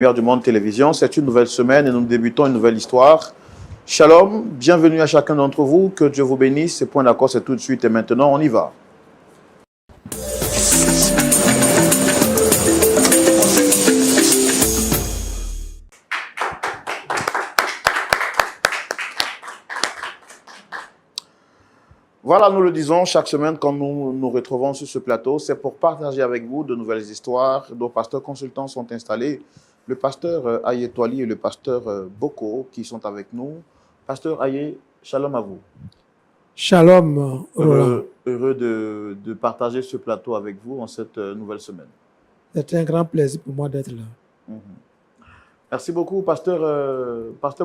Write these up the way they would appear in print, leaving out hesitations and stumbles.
Du Monde Télévision. C'est une nouvelle semaine et nous débutons une nouvelle histoire. Shalom, bienvenue à chacun d'entre vous. Que Dieu vous bénisse. Ce point d'accord, c'est tout de suite et maintenant, on y va. Voilà, nous le disons, chaque semaine, quand nous nous retrouvons sur ce plateau, c'est pour partager avec vous de nouvelles histoires. Nos pasteurs consultants sont installés. Le pasteur Aye Toali et le pasteur Boko qui sont avec nous. Pasteur Aye, shalom à vous. Shalom, Roland. Heureux de partager ce plateau avec vous en cette nouvelle semaine. C'est un grand plaisir pour moi d'être là. Merci beaucoup, pasteur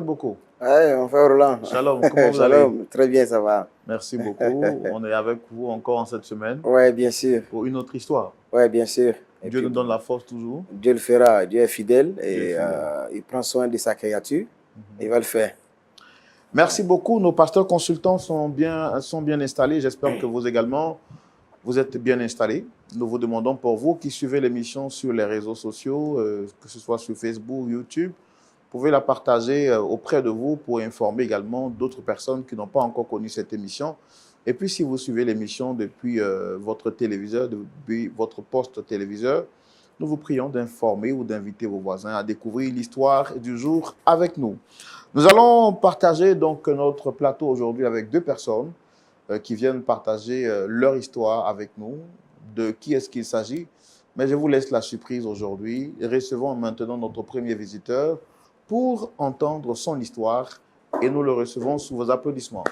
Boko. Oui, mon frère Roland. Shalom, comment vous Shalom, allez? très bien, ça va. Merci beaucoup. On est avec vous encore en cette semaine. Oui, bien sûr. Pour une autre histoire. Oui, bien sûr. Et Dieu puis, nous donne la force toujours. Dieu le fera. Dieu est fidèle et fidèle. il prend soin de sa créature. Il va le faire. Merci beaucoup. Nos pasteurs consultants sont bien installés. J'espère que vous également, vous êtes bien installés. Nous vous demandons pour vous qui suivez l'émission sur les réseaux sociaux, que ce soit sur Facebook, YouTube, vous pouvez la partager auprès de vous pour informer également d'autres personnes qui n'ont pas encore connu cette émission. Et puis, si vous suivez l'émission depuis votre téléviseur, depuis votre poste téléviseur, nous vous prions d'informer ou d'inviter vos voisins à découvrir l'histoire du jour avec nous. Nous allons partager donc notre plateau aujourd'hui avec deux personnes qui viennent partager leur histoire avec nous. De qui est-ce qu'il s'agit? Mais je vous laisse la surprise aujourd'hui. Recevons maintenant notre premier visiteur pour entendre son histoire et nous le recevons sous vos applaudissements.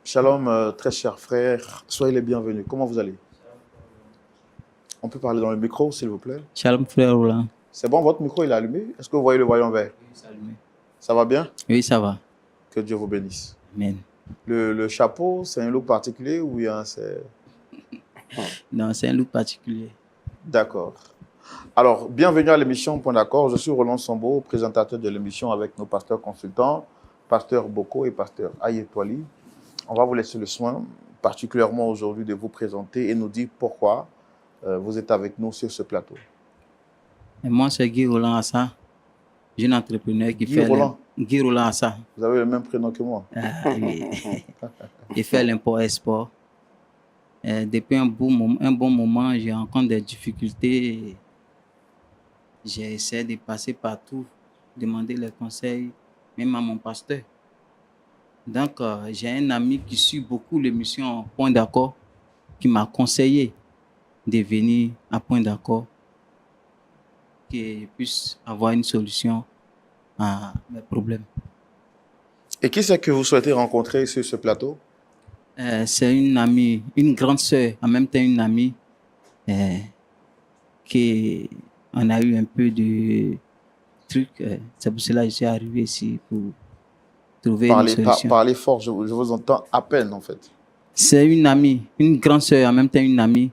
Shalom, très chers frères, soyez les bienvenus. Comment vous allez? On peut parler dans le micro, s'il vous plaît? Shalom, frère Roland. C'est bon, votre micro il est allumé? Est-ce que vous voyez le voyant vert? Oui, c'est allumé. Ça va bien? Oui, ça va. Que Dieu vous bénisse. Amen. Le chapeau, c'est un look particulier ou bien c'est... Non, c'est un look particulier. D'accord. Alors, bienvenue à l'émission Point d'accord. Je suis Roland Sambo, présentateur de l'émission avec nos pasteurs consultants, pasteur Boko et pasteur Aye Toali. On va vous laisser le soin, particulièrement aujourd'hui, de vous présenter et nous dire pourquoi vous êtes avec nous sur ce plateau. Et moi, c'est Guy Roland Assa, jeune entrepreneur qui Guy Roland. Guy Roland Assa. Vous avez le même prénom que moi. Oui. Il fait l'import-export. Depuis un bon moment, j'ai rencontré des difficultés. J'ai essayé de passer partout, demander les conseils, même à mon pasteur. Donc, j'ai un ami qui suit beaucoup l'émission Point d'accord, qui m'a conseillé de venir à Point d'accord, qu'il puisse avoir une solution à mes problèmes. Et qui c'est que vous souhaitez rencontrer sur ce plateau? C'est une amie, une grande sœur, en même temps une amie, qui on a eu un peu de trucs. C'est pour cela que je suis arrivé ici pour trouver une solution. Parlez fort, je vous entends à peine en fait. C'est une amie, une grande sœur, en même temps une amie,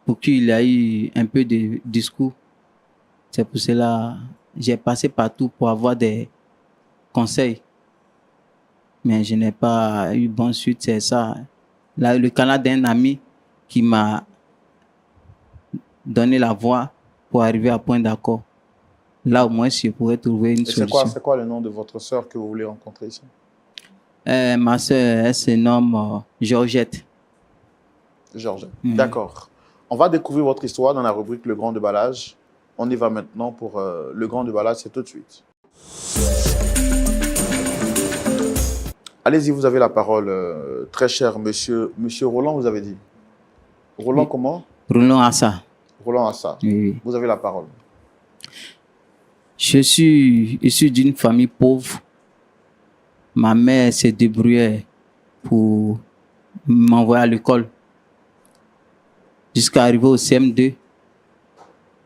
pour qui il a eu un peu de discours. C'est pour cela que j'ai passé partout pour avoir des conseils. Mais je n'ai pas eu bonne suite, c'est ça. Là, le canal d'un ami qui m'a donné la voie pour arriver à Point d'accord. Là, au moins, je pourrais trouver une solution. C'est quoi le nom de votre sœur que vous voulez rencontrer ici? Ma sœur, elle se nomme Georgette. Georgette, d'accord. On va découvrir votre histoire dans la rubrique Le Grand Déballage. On y va maintenant pour Le Grand Déballage, c'est tout de suite. Allez-y, vous avez la parole, très cher monsieur Roland, vous avez dit. Roland oui. Comment? Roland Assa. Roland Assa. Oui. Vous avez la parole. Je suis issu d'une famille pauvre. Ma mère s'est débrouillée pour m'envoyer à l'école jusqu'à arriver au CM2.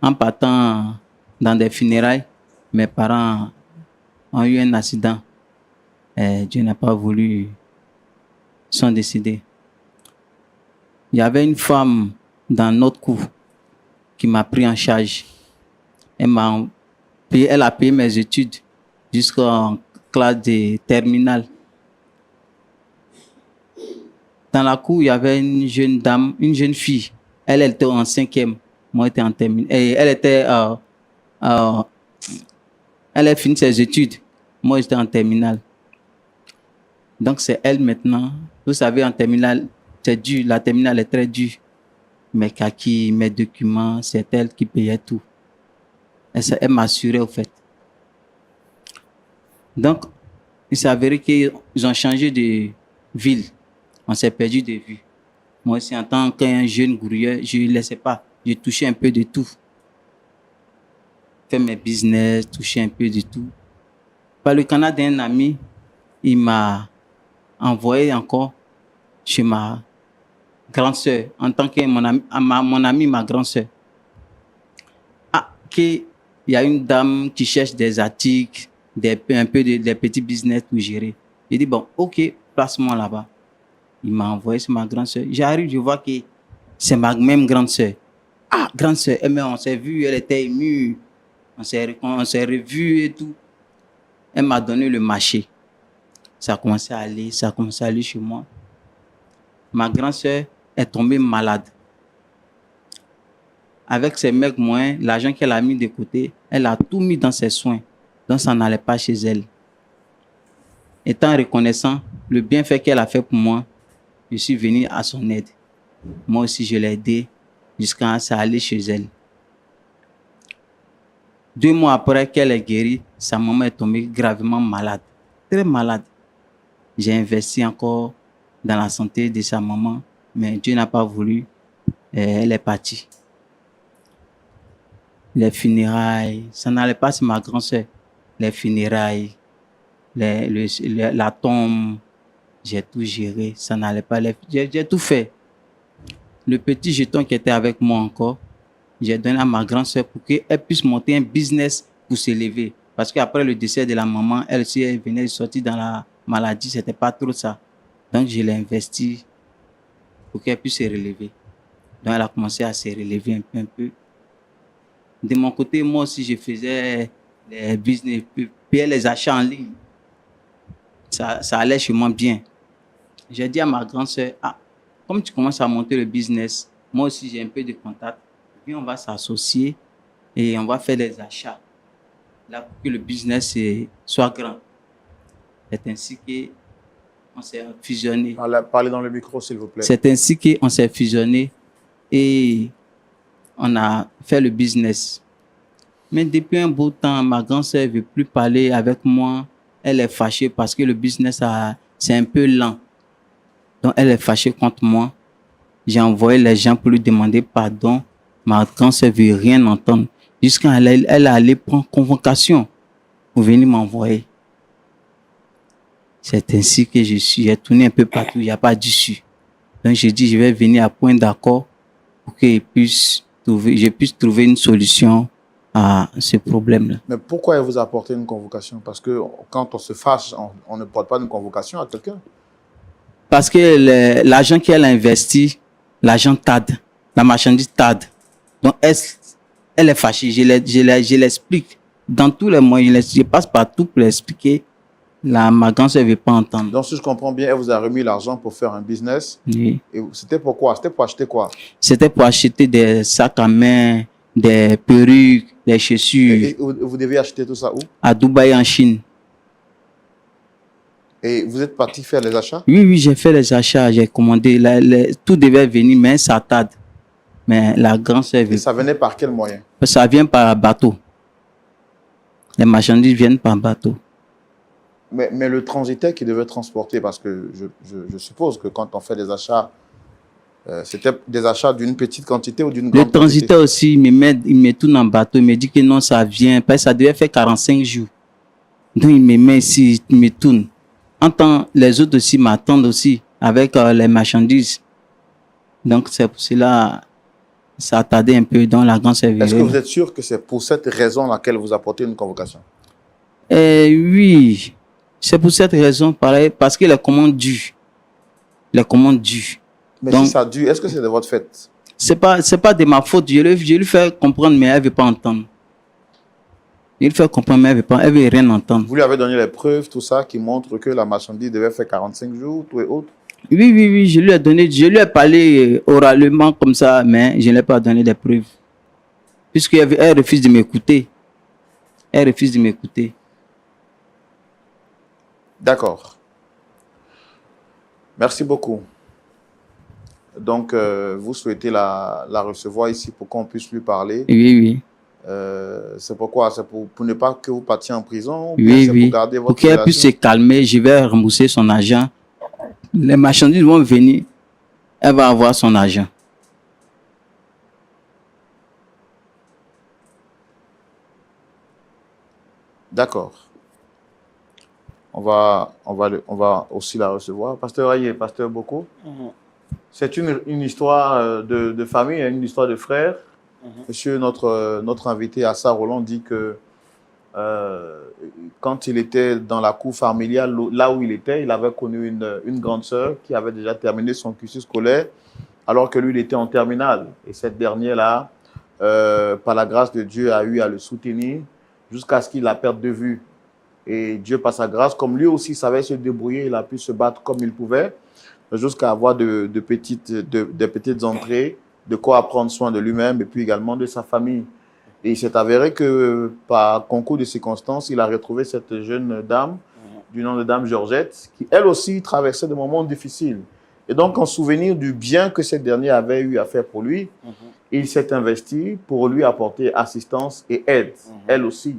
En partant dans des funérailles, mes parents ont eu un accident. Et Dieu n'a pas voulu, ils sont décédés. Il y avait une femme dans notre cour qui m'a pris en charge. Elle a payé mes études jusqu'en classe de terminale. Dans la cour, il y avait une jeune dame, une jeune fille. Elle était en 5e. Moi, j'étais en terminale. Et elle a fini ses études. Moi, j'étais en terminale. Donc, c'est elle maintenant. Vous savez, en terminale, c'est dur. La terminale est très dure. Mes kaki, mes documents, c'est elle qui payait tout. Elle m'assurait, au fait. Donc, il s'est avéré qu'ils ont changé de ville. On s'est perdu de vue. Moi aussi, en tant qu'un jeune gourrier, je ne laissais pas. Je touchais un peu de tout. Faire mes business, toucher un peu de tout. Par le canal d'un ami, il m'a envoyé encore chez ma grande sœur, en tant que mon ami, ma grande sœur. Il y a une dame qui cherche des articles, des petits business pour gérer. J'ai dit, bon, ok, place-moi là-bas. Il m'a envoyé sur ma grande sœur. J'arrive, je vois que c'est ma même grande sœur. Ah, grande sœur, on s'est vu, elle était émue. On s'est revus et tout. Elle m'a donné le marché. Ça a commencé à aller chez moi. Ma grande sœur est tombée malade. Avec ses mecs moyens, l'argent qu'elle a mis de côté, elle a tout mis dans ses soins. Donc ça n'allait pas chez elle. Étant reconnaissant, le bienfait qu'elle a fait pour moi, je suis venu à son aide. Moi aussi, je l'ai aidé jusqu'à ça aller chez elle. 2 mois après qu'elle est guérie, sa maman est tombée gravement malade, très malade. J'ai investi encore dans la santé de sa maman, mais Dieu n'a pas voulu. Elle est partie. Les funérailles, ça n'allait pas sur ma grande sœur. Les funérailles, la tombe, j'ai tout géré, ça n'allait pas. J'ai tout fait. Le petit jeton qui était avec moi encore, j'ai donné à ma grande sœur pour qu'elle puisse monter un business pour s'élever. Parce qu'après le décès de la maman, elle aussi elle venait de sortir dans la maladie, c'était pas trop ça. Donc je l'ai investi pour qu'elle puisse se relever. Donc elle a commencé à se relever un peu. De mon côté, moi aussi, je faisais les business, payer les achats en ligne. Ça allait chez moi bien. J'ai dit à ma grande sœur, comme tu commences à monter le business, moi aussi j'ai un peu de contact. Puis on va s'associer et on va faire des achats. Là, pour que le business soit grand. C'est ainsi qu'on s'est fusionné. Parlez dans le micro, s'il vous plaît. C'est ainsi qu'on s'est fusionné et on a fait le business. Mais depuis un beau temps, ma grande sœur ne veut plus parler avec moi. Elle est fâchée parce que le business, c'est un peu lent. Donc, elle est fâchée contre moi. J'ai envoyé les gens pour lui demander pardon. Ma grande sœur ne veut rien entendre. Jusqu'à elle est allée prendre convocation pour venir m'envoyer. C'est ainsi que j'ai tourné un peu partout. Il n'y a pas d'issue. Donc, j'ai dit, je vais venir à point d'accord pour que je puisse trouver une solution à ce problème-là. Mais pourquoi elle vous a apporté une convocation? Parce que quand on se fâche, on ne porte pas une convocation à quelqu'un. Parce que l'argent qu'elle a investi, l'argent tarde. La marchandise tarde. Donc, elle est fâchée. Je l'explique. Dans tous les moyens, je passe par tout pour l'expliquer. Ma grande sœur ne veut pas entendre. Donc, si je comprends bien, elle vous a remis l'argent pour faire un business. Oui. Et c'était pourquoi? C'était pour acheter quoi? C'était pour acheter des sacs à main, des perruques, des chaussures. Et vous devez acheter tout ça où? À Dubaï, en Chine. Et vous êtes parti faire les achats? Oui, j'ai fait les achats, j'ai commandé. Tout devait venir, mais ça tarde. Mais la grande sœur veut. Et ça venait par quel moyen? Ça vient par bateau. Les marchandises viennent par bateau. Mais le transitaire qui devait transporter, parce que je suppose que quand on fait des achats, c'était des achats d'une petite quantité ou d'une grande quantité? Le transitaire aussi, il me tourne en bateau, il me dit que non, ça vient, parce que ça devait faire 45 jours. Donc il me met ici, il me tourne. Les autres aussi m'attendent aussi avec les marchandises. Donc c'est pour cela, ça a tardé un peu dans la grande service. Est-ce que vous êtes sûr que c'est pour cette raison laquelle vous apportez une convocation? Oui, c'est pour cette raison, pareil, parce que les commandes durent. Les commandes durent. Mais donc, si ça dure, est-ce que c'est de votre fait? C'est pas de ma faute. Je lui fais comprendre, mais elle ne veut pas entendre. Il fait comprendre, mais elle veut rien entendre. Vous lui avez donné les preuves, tout ça, qui montrent que la marchandise devait faire 45 jours, tout et autres. Oui, je lui ai parlé oralement comme ça, mais je ne l'ai pas donné des preuves. Puisqu'elle refuse de m'écouter. Elle refuse de m'écouter. D'accord. Merci beaucoup. Donc, vous souhaitez la recevoir ici pour qu'on puisse lui parler. Oui. C'est pourquoi? C'est pour ne pas que vous partiez en prison? Ou bien c'est Oui. pour garder votre Pour qu'elle puisse se calmer, je vais rembourser son argent. Les marchandises vont venir. Elle va avoir son argent. D'accord. On va aussi la recevoir. Pasteur Aye, Pasteur Boko, c'est une histoire de famille, une histoire de frère. Monsieur, notre invité Assa Roland dit que quand il était dans la cour familiale, là où il était, il avait connu une grande sœur qui avait déjà terminé son cursus scolaire, alors que lui, il était en terminale. Et cette dernière-là, par la grâce de Dieu, a eu à le soutenir jusqu'à ce qu'il la perde de vue. Et Dieu, par sa grâce, comme lui aussi savait se débrouiller, il a pu se battre comme il pouvait, jusqu'à avoir des petites entrées, de quoi prendre soin de lui-même et puis également de sa famille. Et il s'est avéré que, par concours de circonstances, il a retrouvé cette jeune dame, du nom de Dame Georgette, qui elle aussi traversait des moments difficiles. Et donc, en souvenir du bien que cette dernière avait eu à faire pour lui, il s'est investi pour lui apporter assistance et aide, elle aussi.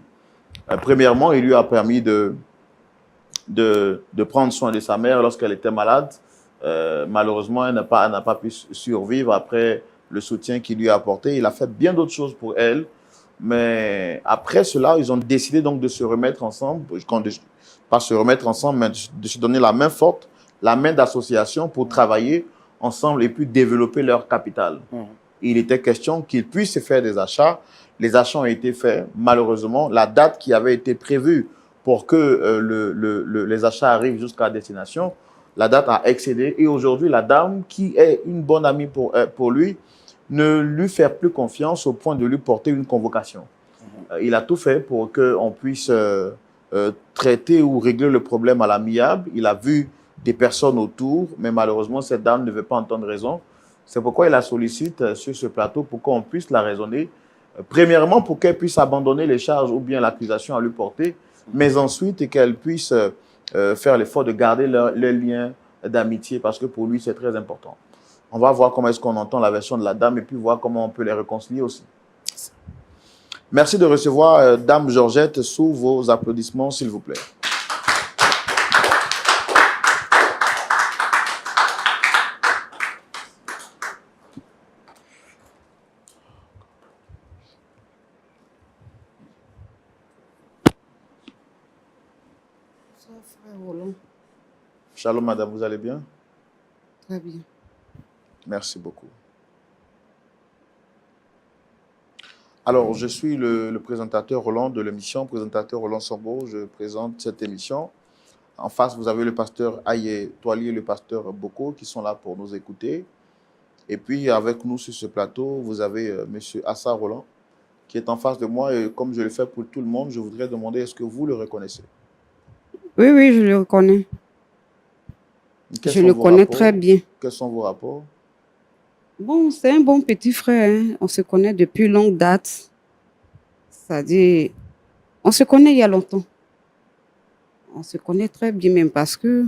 Premièrement, il lui a permis de prendre soin de sa mère lorsqu'elle était malade. Malheureusement, elle n'a pas pu survivre après le soutien qu'il lui a apporté. Il a fait bien d'autres choses pour elle. Mais après cela, ils ont décidé donc de se remettre ensemble, pas se remettre ensemble, mais de se donner la main forte, la main d'association pour travailler ensemble et puis développer leur capital. Il était question qu'ils puissent faire des achats. Les achats ont été faits. Malheureusement, la date qui avait été prévue pour que les achats arrivent jusqu'à destination, la date a excédé. Et aujourd'hui, la dame, qui est une bonne amie pour lui, ne lui fait plus confiance au point de lui porter une convocation. Il a tout fait pour qu'on puisse traiter ou régler le problème à l'amiable. Il a vu des personnes autour, mais malheureusement, cette dame ne veut pas entendre raison. C'est pourquoi il la sollicite sur ce plateau pour qu'on puisse la raisonner. Premièrement, pour qu'elle puisse abandonner les charges ou bien l'accusation à lui porter, mais ensuite qu'elle puisse faire l'effort de garder leur lien d'amitié parce que pour lui, c'est très important. On va voir comment est-ce qu'on entend la version de la dame et puis voir comment on peut les réconcilier aussi. Merci de recevoir Dame Georgette sous vos applaudissements, s'il vous plaît. Shalom, madame, vous allez bien? Très bien. Merci beaucoup. Alors, je suis le présentateur Roland de l'émission, présentateur Roland Sambo. Je présente cette émission. En face, vous avez le pasteur Aye Toali et le pasteur Boko qui sont là pour nous écouter. Et puis, avec nous sur ce plateau, vous avez monsieur Assa Roland qui est en face de moi. Et comme je le fais pour tout le monde, je voudrais demander, est-ce que vous le reconnaissez? Oui, je le reconnais. Je le connais très bien. Quels sont vos rapports? Bon, c'est un bon petit frère. Hein. On se connaît depuis longue date. C'est-à-dire, on se connaît il y a longtemps. On se connaît très bien même parce que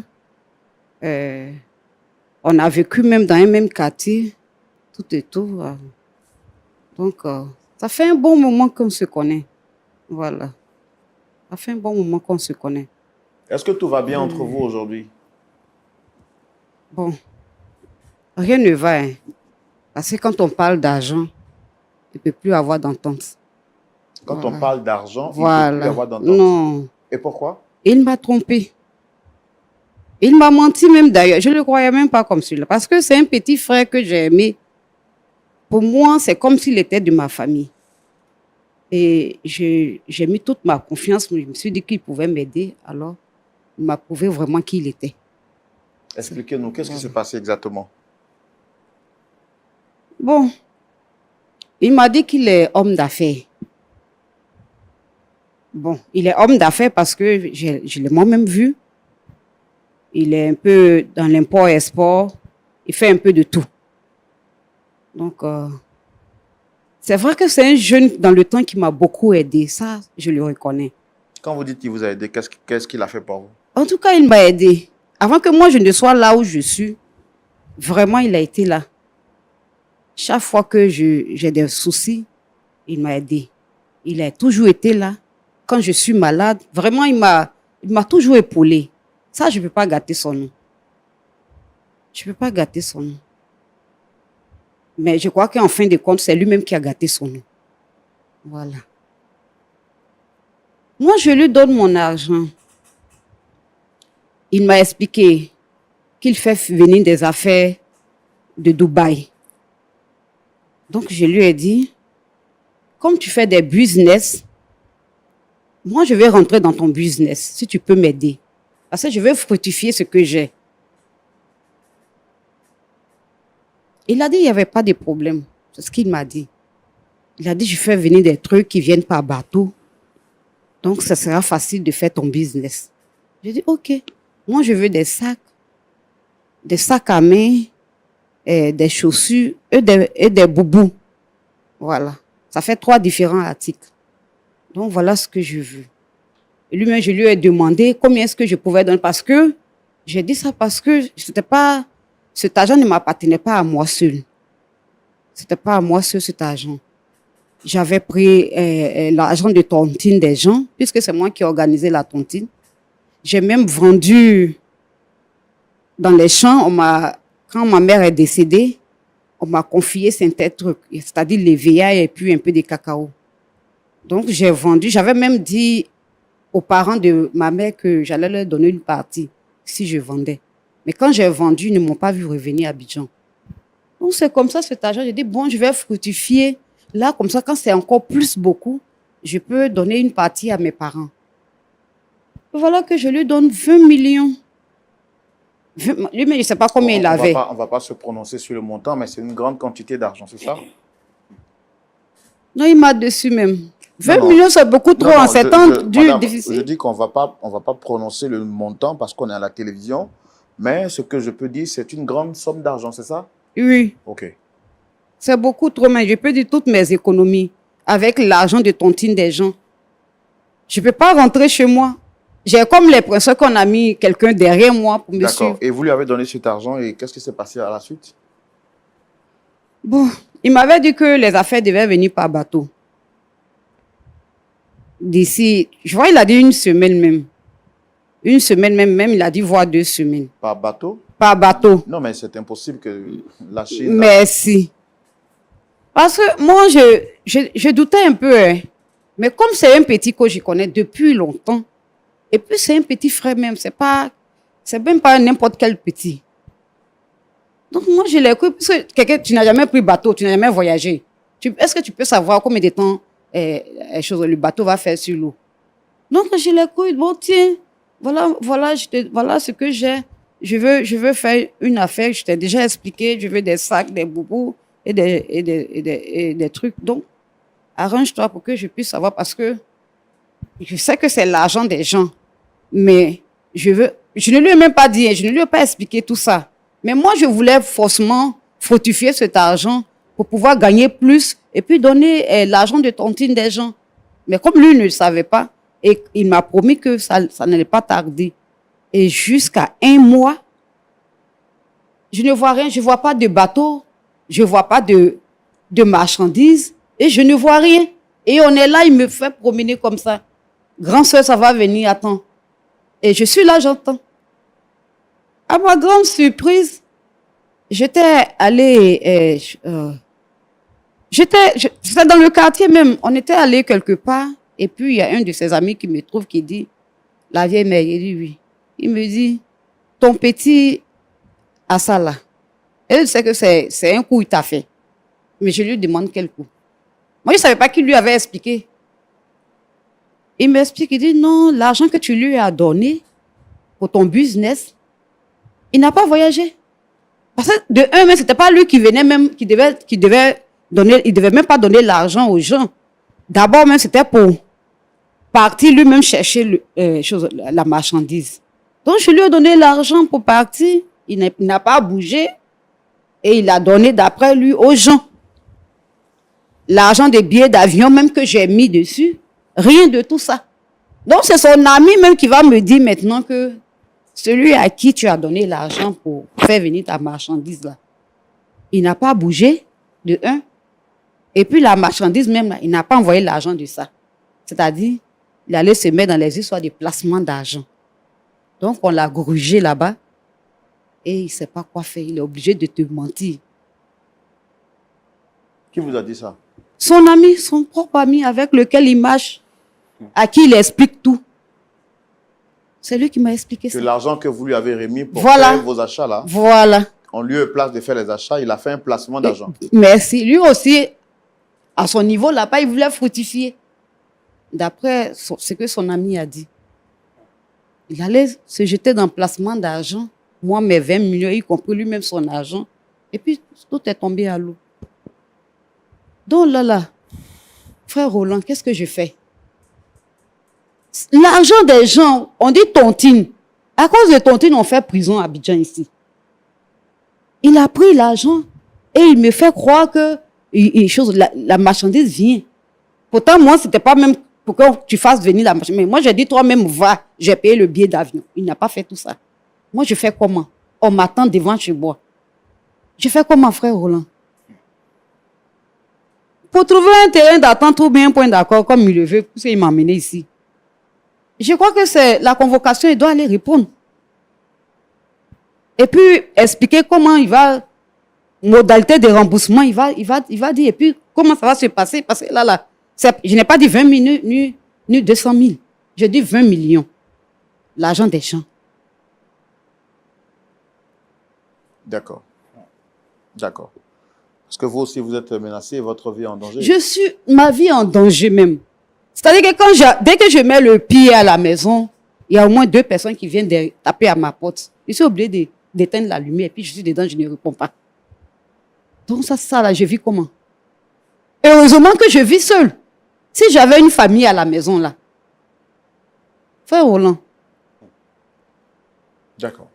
on a vécu même dans un même quartier, tout et tout. Donc, ça fait un bon moment qu'on se connaît. Voilà. Ça fait un bon moment qu'on se connaît. Est-ce que tout va bien entre vous aujourd'hui? Bon, rien ne va. Hein. Parce que quand on parle d'argent, il ne peut plus avoir d'entente. Quand voilà. On parle d'argent, voilà. Il ne peut plus avoir d'entente. Non. Et pourquoi? Il m'a trompé. Il m'a menti même d'ailleurs. Je ne le croyais même pas comme celui-là. Parce que c'est un petit frère que j'ai aimé. Pour moi, c'est comme s'il était de ma famille. Et j'ai mis toute ma confiance. Je me suis dit qu'il pouvait m'aider. Alors, il m'a prouvé vraiment qui il était. Expliquez-nous, qu'est-ce qui s'est passé exactement? Bon, il m'a dit qu'il est homme d'affaires. Bon, il est homme d'affaires parce que je l'ai moi-même vu. Il est un peu dans l'import-export. Il fait un peu de tout. Donc, c'est vrai que c'est un jeune dans le temps qui m'a beaucoup aidé. Ça, je le reconnais. Quand vous dites qu'il vous a aidé, qu'est-ce qu'il a fait pour vous? En tout cas, il m'a aidé. Avant que moi, je ne sois là où je suis, vraiment, il a été là. Chaque fois que j'ai des soucis, il m'a aidé. Il a toujours été là. Quand je suis malade, vraiment, il m'a toujours épaulé. Ça, je ne peux pas gâter son nom. Je ne peux pas gâter son nom. Mais je crois qu'en fin de compte, c'est lui-même qui a gâté son nom. Voilà. Moi, je lui donne mon argent. Il m'a expliqué qu'il fait venir des affaires de Dubaï. Donc, je lui ai dit, comme tu fais des business, moi, je vais rentrer dans ton business, si tu peux m'aider. Parce que je vais fructifier ce que j'ai. Il a dit, il n'y avait pas de problème. C'est ce qu'il m'a dit. Il a dit, je fais venir des trucs qui viennent par bateau. Donc, ça sera facile de faire ton business. J'ai dit, OK. Moi, je veux des sacs à main, des chaussures et des boubous. Voilà. Ça fait 3 différents articles. Donc, voilà ce que je veux. Et lui-même, je lui ai demandé combien est-ce que je pouvais donner. Parce que, j'ai dit ça parce que cet argent ne m'appartenait pas à moi seul. C'était pas à moi seul, cet argent. J'avais pris l'argent de tontine des gens, puisque c'est moi qui organisais la tontine. J'ai même vendu dans les champs. Quand ma mère est décédée, on m'a confié certains trucs, c'est-à-dire les veillailles et puis un peu de cacao. Donc, j'ai vendu. J'avais même dit aux parents de ma mère que j'allais leur donner une partie si je vendais. Mais quand j'ai vendu, ils ne m'ont pas vu revenir à Abidjan. Donc, c'est comme ça, cet argent. J'ai dit, bon, je vais fructifier. Là, comme ça, quand c'est encore plus beaucoup, je peux donner une partie à mes parents. Et voilà que je lui donne 20 millions. Lui, mais je ne sais pas combien il avait. On ne va pas se prononcer sur le montant, mais c'est une grande quantité d'argent, c'est ça? Non, il m'a dessus même. 20 Non, millions, c'est beaucoup trop en ces temps madame, difficiles. je dis qu'on va pas prononcer le montant parce qu'on est à la télévision, mais ce que je peux dire, c'est une grande somme d'argent, c'est ça? Oui, OK. c'est beaucoup trop, mais je peux dire toutes mes économies avec l'argent de tontine des gens. Je ne peux pas rentrer chez moi. J'ai comme l'impression qu'on a mis quelqu'un derrière moi pour me suivre. D'accord. Et vous lui avez donné cet argent et qu'est-ce qui s'est passé à la suite? Bon, il m'avait dit que les affaires devaient venir par bateau. D'ici, je vois, il a dit une semaine même. Une semaine même, il a dit voire 2 semaines. Par bateau? Par bateau. Non, mais c'est impossible que la Chine... Merci. Parce que moi, je doutais un peu. Hein. Mais comme c'est un petit que je connais depuis longtemps, et puis c'est un petit frère même, c'est même pas n'importe quel petit. Donc moi, je l'ai cru, parce que tu n'as jamais pris bateau, tu n'as jamais voyagé. Est-ce que tu peux savoir combien de temps le bateau va faire sur l'eau? Donc je l'ai cru, bon tiens, voilà ce que j'ai. Je veux faire une affaire, je t'ai déjà expliqué, je veux des sacs, des boubous et des trucs. Donc, arrange-toi pour que je puisse savoir parce que je sais que c'est l'argent des gens. Mais je ne lui ai même pas dit, je ne lui ai pas expliqué tout ça. Mais moi, je voulais forcément fructifier cet argent pour pouvoir gagner plus et puis donner l'argent de tontine des gens. Mais comme lui ne le savait pas, et il m'a promis que ça n'allait pas tarder. Et jusqu'à 1 mois, je ne vois rien, je ne vois pas de bateau, je ne vois pas de marchandises et je ne vois rien. Et on est là, il me fait promener comme ça. Grand soeur, ça va venir, attends. Et je suis là, j'entends. À ma grande surprise, j'étais allée, j'étais dans le quartier même, on était allé quelque part, et puis il y a un de ses amis qui me trouve qui dit, la vieille mère, il dit oui. Il me dit, ton petit a ça là. Elle sait que c'est un coup il t'a fait. Mais je lui demande quel coup. Moi, je ne savais pas qu'il lui avait expliqué. Il m'explique, il dit, non, l'argent que tu lui as donné pour ton business, il n'a pas voyagé. Parce que de un, mais c'était pas lui qui venait même, qui devait donner, il devait même pas donner l'argent aux gens. D'abord, même, c'était pour partir lui-même chercher la marchandise. Donc, je lui ai donné l'argent pour partir. Il n'a pas bougé. Et il a donné d'après lui aux gens. L'argent des billets d'avion même que j'ai mis dessus. Rien de tout ça. Donc, c'est son ami même qui va me dire maintenant que celui à qui tu as donné l'argent pour faire venir ta marchandise là, il n'a pas bougé, de un. Et puis la marchandise même là, il n'a pas envoyé l'argent de ça. C'est-à-dire, il allait se mettre dans les histoires de placement d'argent. Donc, on l'a grugé là-bas. Et il ne sait pas quoi faire. Il est obligé de te mentir. Qui vous a dit ça? Son ami, son propre ami avec lequel il marche, à qui il explique tout. C'est lui qui m'a expliqué Que ça. l'argent que vous lui avez remis pour Voilà. faire vos achats là, Voilà. en lieu et place de faire les achats, il a fait un placement d'argent. Merci. Lui aussi, à son niveau là-bas, il voulait fructifier. D'après ce que son ami a dit. Il allait se jeter dans le placement d'argent. Moi, mes 20 millions, y compris lui-même son argent. Et puis, tout est tombé à l'eau. Donc là, frère Roland, qu'est-ce que je fais? L'argent des gens, on dit tontine. À cause de tontine, on fait prison à Abidjan ici. Il a pris l'argent et il me fait croire que la marchandise vient. Pourtant, moi, c'était pas même pour que tu fasses venir la marchandise. Mais moi, j'ai dit, toi-même, va, j'ai payé le billet d'avion. Il n'a pas fait tout ça. Moi, je fais comment? On m'attend devant chez moi. Je fais comment, frère Roland? Pour trouver un terrain d'attente ou bien un point d'accord, comme il le veut, parce qu'il m'a amené ici. Je crois que c'est la convocation, il doit aller répondre. Et puis, expliquer comment il va, modalité de remboursement, il va dire, et puis, comment ça va se passer, parce que là, je n'ai pas dit 20 minutes, ni 200 000. Je dis 20 millions. L'argent des gens. D'accord. D'accord. Parce que vous aussi, vous êtes menacé, votre vie est en danger. Ma vie est en danger même. C'est-à-dire que dès que je mets le pied à la maison, il y a au moins 2 personnes qui viennent taper à ma porte. Je suis obligé d'éteindre la lumière et puis je suis dedans, je ne réponds pas. Donc ça là, je vis comment? Et heureusement que je vis seule. Si j'avais une famille à la maison là. Frère Roland. D'accord.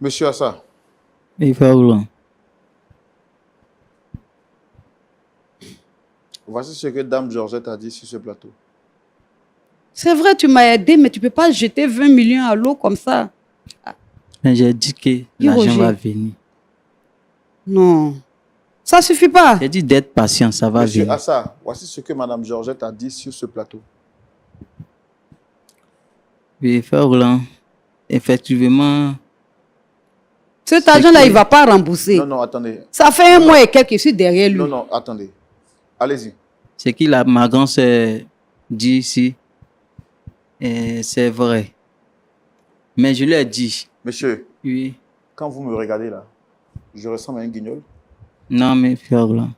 Monsieur Assa. Oui, frère Roland. Voici ce que Dame Georgette a dit sur ce plateau. C'est vrai, tu m'as aidé, mais tu ne peux pas jeter 20 millions à l'eau comme ça. Mais j'ai dit que l'argent va venir. Non, ça ne suffit pas. J'ai dit d'être patient, ça va Monsieur venir. Assa, voici ce que Madame Georgette a dit sur ce plateau. Oui, frère Roland, effectivement, Cet argent-là, il ne va pas rembourser. Non, attendez. Ça fait un mois et quelques, je suis derrière lui. Non, attendez. Allez-y. ce que ma grand-sœur dit ici, c'est vrai. Mais je lui ai dit, Monsieur, oui, quand vous me regardez là, je ressemble à un guignol. non, mais frère Roland,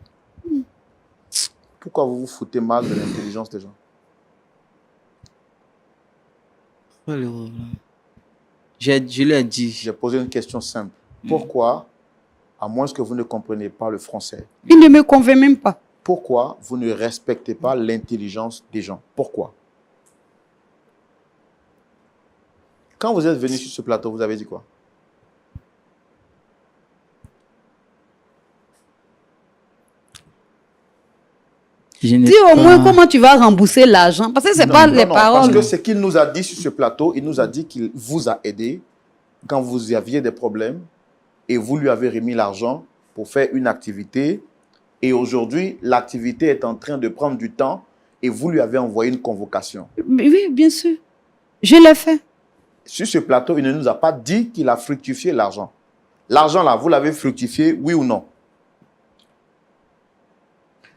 Pourquoi vous vous foutez mal de l'intelligence des gens? frère Roland, je lui ai dit, J'ai posé une question simple. Pourquoi, à moins que vous ne compreniez pas le français, Il ne me convainc même pas. pourquoi vous ne respectez pas l'intelligence des gens? Pourquoi? Quand vous êtes venu sur ce plateau, vous avez dit quoi? je n'ai Dis au pas- moins comment tu vas rembourser l'argent. Parce que ce n'est pas les Parce paroles. que ce qu'il nous a dit sur ce plateau, il nous a dit qu'il vous a aidé quand vous aviez des problèmes et vous lui avez remis l'argent pour faire une activité. Et aujourd'hui, l'activité est en train de prendre du temps et vous lui avez envoyé une convocation. Oui, bien sûr. Je l'ai fait. Sur ce plateau, il ne nous a pas dit qu'il a fructifié l'argent. L'argent là, vous l'avez fructifié, oui ou non?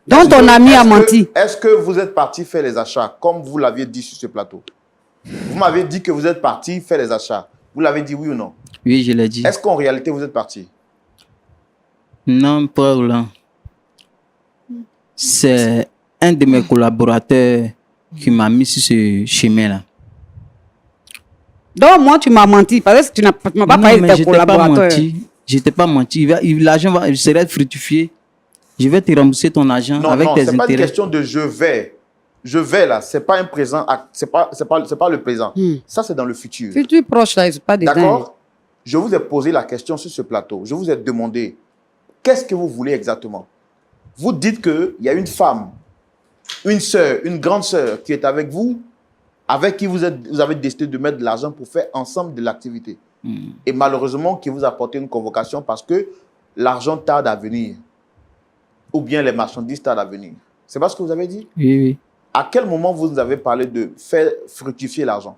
Donc ton ami a menti. Est-ce que vous êtes parti faire les achats comme vous l'aviez dit sur ce plateau? Vous m'avez dit que vous êtes parti faire les achats. Vous l'avez dit oui ou non? Oui, je l'ai dit. Est-ce qu'en réalité, vous êtes parti? Non, frère Roland, c'est un de mes collaborateurs qui m'a mis sur ce chemin-là. Donc moi, tu m'as menti. Parce que tu m'as pas Non, parlé mais de je tes t'ai pas collaborateurs. menti. Je t'ai pas menti. L'argent serait fructifié. Je vais te rembourser ton argent Non, avec tes c'est pas une intérêts. question de je vais. je vais là, c'est pas un présent, c'est pas le présent. Ça, c'est dans le futur. Futur proche, là, c'est pas dedans. D'accord? Je vous ai posé la question sur ce plateau. Je vous ai demandé, qu'est-ce que vous voulez exactement? Vous dites qu'il y a une femme, une sœur, une grande sœur qui est avec vous, avec qui vous avez décidé de mettre de l'argent pour faire ensemble de l'activité. Et malheureusement, qui vous a apporté une convocation parce que l'argent tarde à venir. Ou bien les marchandises tardent à venir. C'est pas ce que vous avez dit? Oui, oui. À quel moment vous nous avez parlé de faire fructifier l'argent?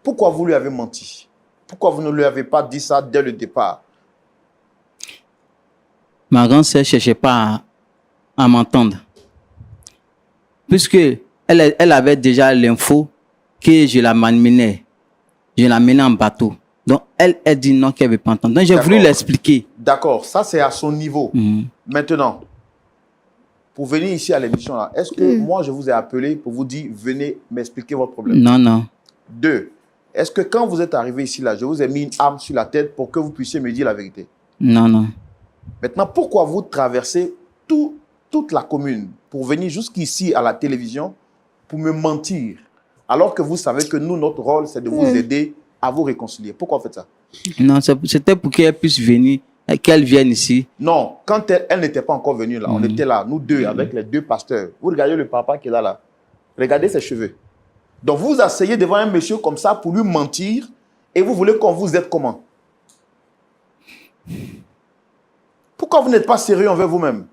Pourquoi vous lui avez menti? Pourquoi vous ne lui avez pas dit ça dès le départ? Ma grande sœur ne cherchait pas à m'entendre. Puisque elle avait déjà l'info que je la m'amenais. Je la menais en bateau. Donc, elle dit non, qu'elle ne veut pas entendre. Donc, j'ai voulu l'expliquer. D'accord, ça c'est à son niveau. Maintenant, pour venir ici à l'émission, là, est-ce que moi je vous ai appelé pour vous dire, venez m'expliquer votre problème? Non, non. 2, est-ce que quand vous êtes arrivé ici, là, je vous ai mis une arme sur la tête pour que vous puissiez me dire la vérité? Non, non. Maintenant, pourquoi vous traversez toute la commune pour venir jusqu'ici à la télévision pour me mentir, alors que vous savez que nous, notre rôle, c'est de vous aider à vous réconcilier? Pourquoi vous faites ça? Non, c'était pour qu'elle puisse venir, qu'elle vienne ici. Non, quand elle n'était pas encore venue là, on était là, nous deux, avec les deux pasteurs. Vous regardez le papa qui est là. Regardez ses cheveux. Donc vous vous asseyez devant un monsieur comme ça pour lui mentir et vous voulez qu'on vous aide comment? Pourquoi vous n'êtes pas sérieux envers vous-même?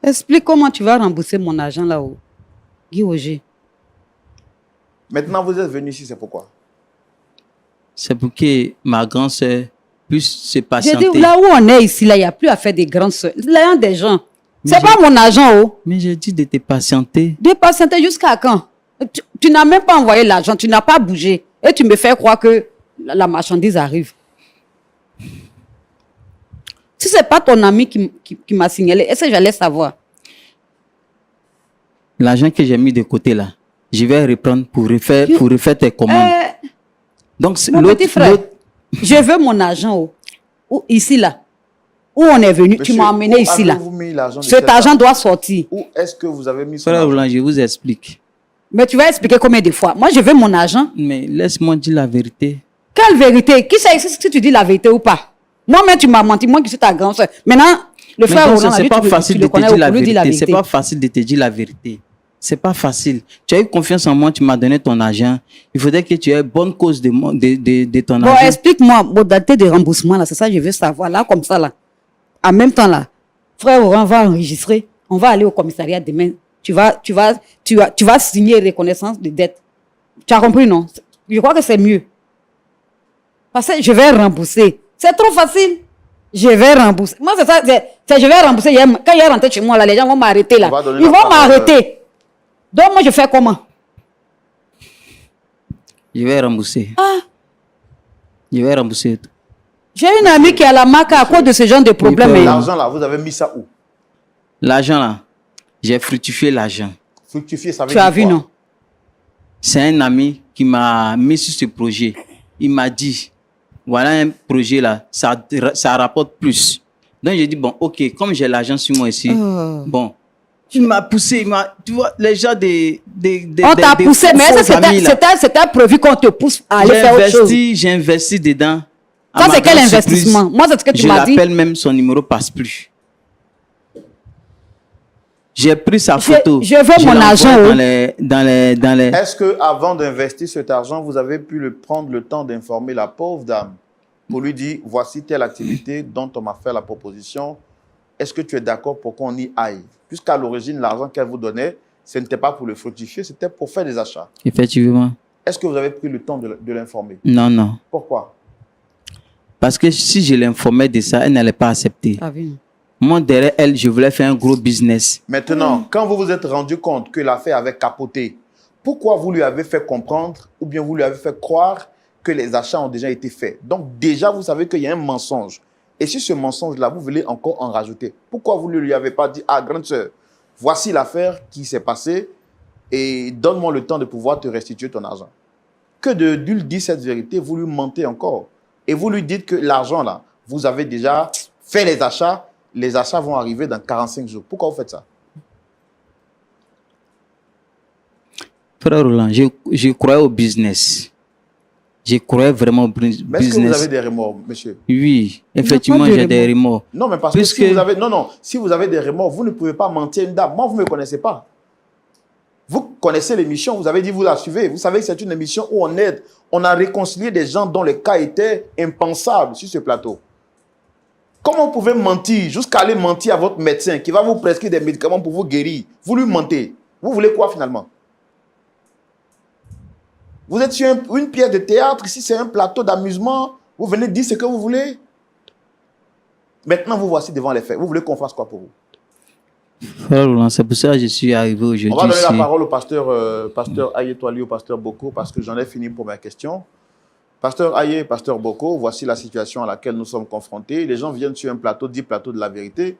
Explique comment tu vas rembourser mon argent là-haut. Guy Auger. Maintenant, vous êtes venu ici, c'est pourquoi? C'est pour que ma grande sœur puisse se J'ai patienter. dit, là où on est ici, là, il n'y a plus à faire des grandes soeurs. Là, il y a des gens. C'est pas mon argent, oh. Mais j'ai dit de te patienter. De patienter jusqu'à quand? Tu n'as même pas envoyé l'argent, tu n'as pas bougé. Et tu me fais croire que la marchandise arrive. Si ce n'est pas ton ami qui m'a signalé, est-ce que j'allais savoir? L'argent que j'ai mis de côté là, je vais reprendre pour refaire tes commandes. Donc, Mon petit frère, je veux mon argent ici là. Où on est venu, Monsieur, tu m'as emmené ici là. Cet argent doit sortir. Où est-ce que vous avez mis son Frère argent? Roland, je vous explique. Mais tu vas expliquer combien de fois? Moi, je veux mon argent. Mais laisse-moi dire la vérité. Quelle vérité? Qui sait si tu dis la vérité ou pas? Moi-même, tu m'as menti. Moi qui suis ta grande soeur. Maintenant, le frère Roland, c'est pas facile de te dire la vérité. C'est pas pas facile de te dire la vérité. C'est pas facile. Tu as eu confiance en moi, tu m'as donné ton argent. Il faudrait que tu aies bonne cause de ton Bon, argent. explique-moi, modalité de remboursement, là, c'est ça que je veux savoir, là, comme ça, là. En même temps, là, frère Laurent va enregistrer, on va aller au commissariat demain. Tu vas signer reconnaissance de dette. Tu as compris, non? Je crois que c'est mieux. Parce que je vais rembourser. C'est trop facile. Je vais rembourser. Moi, c'est ça, je vais rembourser. Quand il est rentré chez moi, là, les gens vont m'arrêter, là. Ils vont m'arrêter. Donc, moi, je fais comment? Je vais rembourser. Je vais rembourser. J'ai une amie qui a la marque à cause de ce genre de problème. L'argent là, vous avez mis ça où? L'argent là, j'ai fructifié l'argent. Fructifier, ça veut Tu dire as vu, quoi? non? C'est un ami qui m'a mis sur ce projet. Il m'a dit, voilà un projet là, ça rapporte plus. Donc j'ai dit, bon, ok, comme j'ai l'argent sur moi ici, bon, il m'a poussé, tu vois, les gens On t'a poussé, mais c'était prévu qu'on te pousse à aller faire autre chose. J'ai investi dedans. Ça, c'est quel investissement? Moi, c'est ce que tu m'as dit. Je l'appelle même, son numéro passe plus. J'ai pris sa photo. Je veux mon argent. Dans les... Est-ce qu'avant d'investir cet argent, vous avez pu prendre le temps d'informer la pauvre dame pour lui dire, voici telle activité dont on m'a fait la proposition. Est-ce que tu es d'accord pour qu'on y aille? Puisqu'à l'origine, l'argent qu'elle vous donnait, ce n'était pas pour le fructifier, c'était pour faire des achats. Effectivement. Est-ce que vous avez pris le temps de l'informer? Non, non. Pourquoi? Parce que si je l'informais de ça, elle n'allait pas accepter. Ah, oui. Moi, derrière elle, je voulais faire un gros business. Maintenant, quand vous vous êtes rendu compte que l'affaire avait capoté, pourquoi vous lui avez fait comprendre ou bien vous lui avez fait croire que les achats ont déjà été faits? Donc déjà, vous savez qu'il y a un mensonge. Et si ce mensonge-là, vous voulez encore en rajouter, pourquoi vous ne lui avez pas dit, ah, grande sœur, voici l'affaire qui s'est passée et donne-moi le temps de pouvoir te restituer ton argent? Que de lui dire cette vérité, vous lui mentez encore. Et vous lui dites que l'argent, là, vous avez déjà fait les achats les achats vont arriver dans 45 jours. Pourquoi vous faites ça? Frère Roland, je croyais au business. Je croyais vraiment au business. Mais est-ce que vous avez des remords, monsieur? Oui, effectivement, de j'ai des remords. Non, mais parce que si vous avez... Non, si vous avez des remords, vous ne pouvez pas mentir à une dame. Moi, vous ne me connaissez pas. Vous connaissez l'émission, vous avez dit, vous la suivez. Vous savez que c'est une émission où on aide. On a réconcilié des gens dont les cas étaient impensables sur ce plateau. Comment vous pouvez mentir, jusqu'à aller mentir à votre médecin qui va vous prescrire des médicaments pour vous guérir? Vous lui mentez. Vous voulez quoi finalement? Vous êtes sur une pièce de théâtre, ici c'est un plateau d'amusement. Vous venez dire ce que vous voulez. Maintenant, vous voici devant les faits. Vous voulez qu'on fasse quoi pour vous? Frère Roland, c'est pour ça que je suis arrivé aujourd'hui. On va donner la parole au pasteur Aye Toali, au pasteur Boko, parce que j'en ai fini pour ma question. Pasteur Aye, pasteur Boko, voici la situation à laquelle nous sommes confrontés. Les gens viennent sur un plateau, dit plateau de la vérité,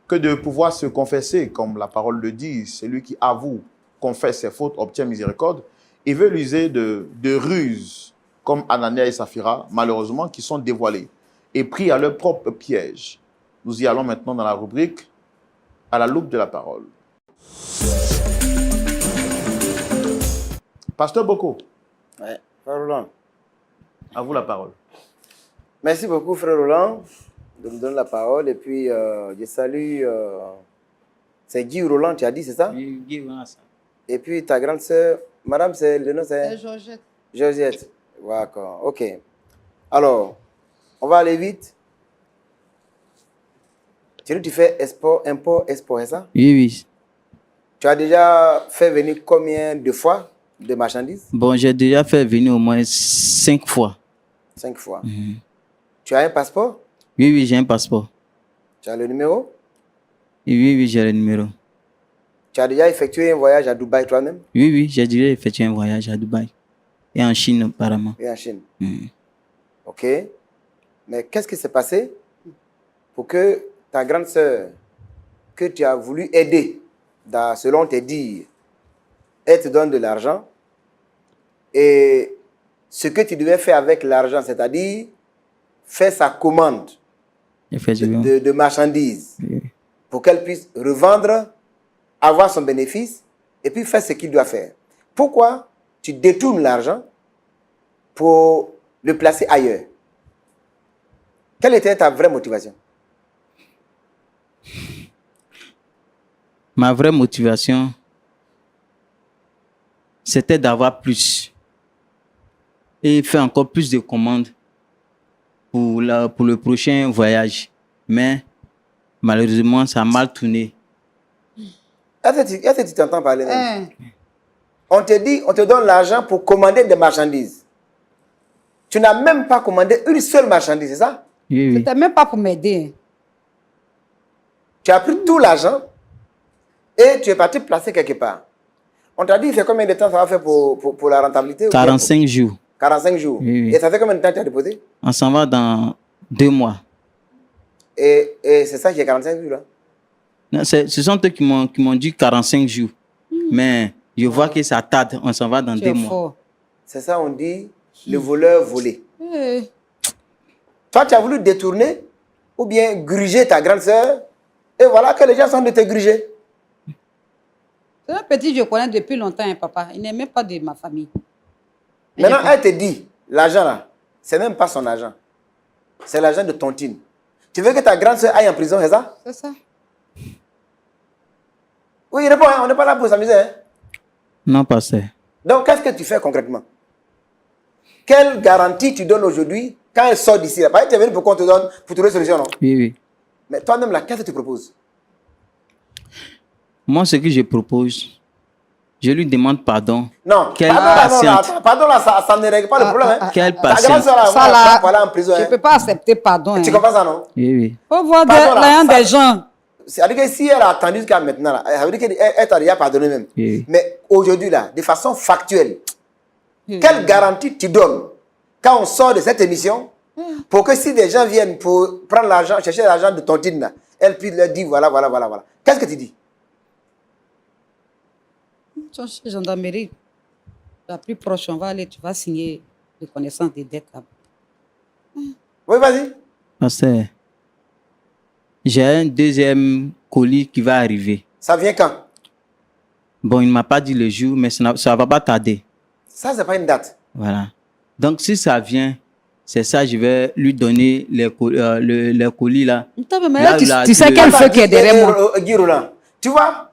que de pouvoir se confesser, comme la parole le dit, celui qui avoue, confesse ses fautes, obtient miséricorde. Ils veulent user de ruses, comme Anania et Saphira, malheureusement, qui sont dévoilées et pris à leur propre piège. Nous y allons maintenant dans la rubrique à la loupe de la parole. Pasteur Boko. Ouais, frère Roland. À vous la parole. Merci beaucoup, frère Roland, de me donner la parole. Et puis, je salue... c'est Guy Roland, tu as dit, c'est ça? Oui, Guy Roland. Et puis, ta grande sœur, madame, c'est le nom, c'est... Georgette. Georgette. D'accord, ok. Alors, on va aller vite. Tu fais import, export, c'est ça? Oui, oui. Tu as déjà fait venir combien de fois de marchandises? Bon, j'ai déjà fait venir au moins 5 fois. 5 fois. Tu as un passeport? Oui, oui, j'ai un passeport. Tu as le numéro? Oui, oui, j'ai le numéro. Tu as déjà effectué un voyage à Dubaï toi-même? Oui, oui, j'ai déjà effectué un voyage à Dubaï. Et en Chine, apparemment. Et en Chine. Ok. Mais qu'est-ce qui s'est passé pour que ta grande sœur, que tu as voulu aider, selon tes dires, elle te donne de l'argent et ce que tu devais faire avec l'argent, c'est-à-dire faire sa commande de marchandises pour qu'elle puisse revendre, avoir son bénéfice et puis faire ce qu'il doit faire. Pourquoi tu détournes l'argent pour le placer ailleurs? Quelle était ta vraie motivation? Ma vraie motivation, c'était d'avoir plus et faire encore plus de commandes pour le prochain voyage. Mais malheureusement, ça a mal tourné. Est-ce que tu t'entends parler même? On te dit, on te donne l'argent pour commander des marchandises. Tu n'as même pas commandé une seule marchandise, c'est ça? Oui, oui. C'était même pas pour m'aider. Tu as pris tout l'argent et tu es parti placer quelque part. On t'a dit, c'est combien de temps ça va faire pour la rentabilité? 45 jours. 45 jours. Oui, oui. Et ça fait combien de temps tu as déposé? On s'en va dans 2 mois. Et c'est ça qui est 45 jours là? Non, ce sont eux qui m'ont dit 45 jours. Mais je vois que ça tarde. On s'en va dans 2 mois. C'est ça, on dit le voleur volé. Eh. Toi, tu as voulu détourner ou bien gruger ta grande sœur. Et voilà que les gens sont de te gruger. C'est un petit que je connais depuis longtemps, hein, papa. Il n'est même pas de ma famille. Maintenant, elle te dit, l'argent là, c'est même pas son argent. C'est l'argent de tontine. Tu veux que ta grande sœur aille en prison, c'est ça? C'est ça. Oui, réponds, hein, on n'est pas là pour s'amuser. Hein. Non, pasteur. Donc, qu'est-ce que tu fais concrètement? Quelle garantie tu donnes aujourd'hui quand elle sort d'ici? Parce que tu es venu pour qu'on te donne, pour trouver une solution, non? Oui, oui. Mais toi-même là, qu'est-ce que tu proposes? Moi, ce que je propose, je lui demande pardon. Non, Quelle pardon là, patiente. pardon là, ça ne règle pas le problème. Hein. Quelle Ta grande patience. sœur là, Ça là, voilà, en prison. je ne Hein. peux pas accepter pardon. Tu Hein. comprends ça, non? Oui, oui. Faut voir Pardon, là, l'ayant ça- des gens. C'est-à-dire que si elle a attendu jusqu'à maintenant, là, ça veut dire qu'elle t'a déjà pardonné même. Oui. Mais aujourd'hui, là, de façon factuelle, quelle garantie tu donnes quand on sort de cette émission pour que si des gens viennent pour prendre l'argent, chercher l'argent de tontine, là, elle puisse leur dire voilà, voilà, voilà, voilà. Qu'est-ce que tu dis? Chez gendarmerie, la plus proche, on va aller, tu vas signer reconnaissance des dettes là. Oui, vas-y. Pasteur, J'ai un deuxième colis qui va arriver. Ça vient quand? Bon, il ne m'a pas dit le jour, mais ça ne va pas tarder. Ça, c'est pas une date. Voilà. Donc, si ça vient, c'est ça, je vais lui donner les colis là. Attends, mais Là, là, là, tu sais le- quel Attends, feu qui est derrière moi. Guy Roland, tu vois,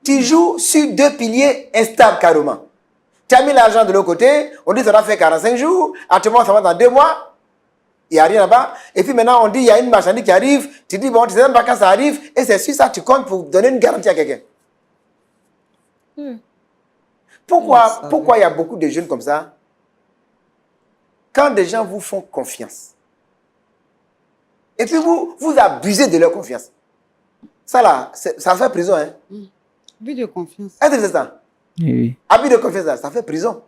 tu joues sur deux piliers instables carrément. Tu as mis l'argent de l'autre côté, on dit que ça va faire 45 jours, actuellement ça va dans 2 mois, il n'y a rien là-bas. Et puis maintenant on dit il y a une marchandise qui arrive, tu dis bon, tu sais même pas quand ça arrive, et c'est sur ça que tu comptes pour donner une garantie à quelqu'un. Pourquoi il y a beaucoup de jeunes comme ça? Quand des gens vous font confiance, et puis vous abusez de leur confiance, ça là, ça fait prison. Hein? But de confiance. Est-ce que c'est ça? Oui, oui. Abus de confiance, là, ça fait prison.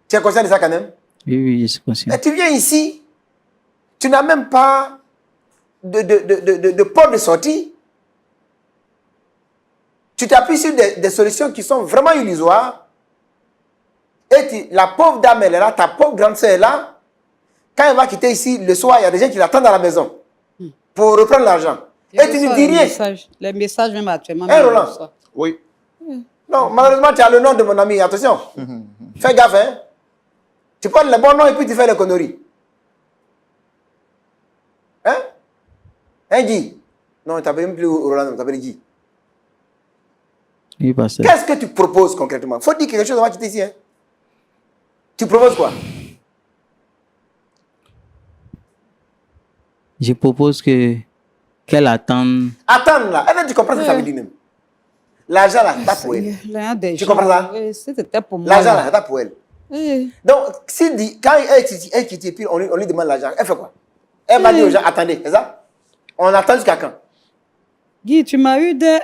Tu es conscient de ça quand même? Oui, oui, je suis conscient. Et tu viens ici, tu n'as même pas de porte de sortie. Tu t'appuies sur des solutions qui sont vraiment illusoires. Et la pauvre dame, elle est là, ta pauvre grande soeur est là. Quand elle va quitter ici, le soir, il y a des gens qui l'attendent à la maison pour reprendre l'argent. Et tu ne dis rien. Les messages même actuellement. Hein, Roland? Oui. Non, malheureusement, tu as le nom de mon ami. Attention. Fais gaffe, hein. Tu prends le bon nom et puis tu fais les conneries. Hein? Hein, Guy? Non, tu t'appelles même plus Roland, tu t'appelles Guy. Oui, pasteur. Qu'est-ce que tu proposes concrètement? Faut dire quelque chose avant de quitter ici, hein. Tu proposes quoi? Je propose qu'elle attende. Attends là. Est-ce que tu comprends ce que ça veut dire même? L'argent là, c'est pas pour elle. Tu comprends ça? C'était pour moi. L'argent là, c'est pas pour elle. Oui. Donc, quand elle quitte, puis on lui demande l'argent, elle fait quoi? Elle va dire aux gens, attendez, c'est ça? On attend jusqu'à quand? Guy, tu m'as eu des...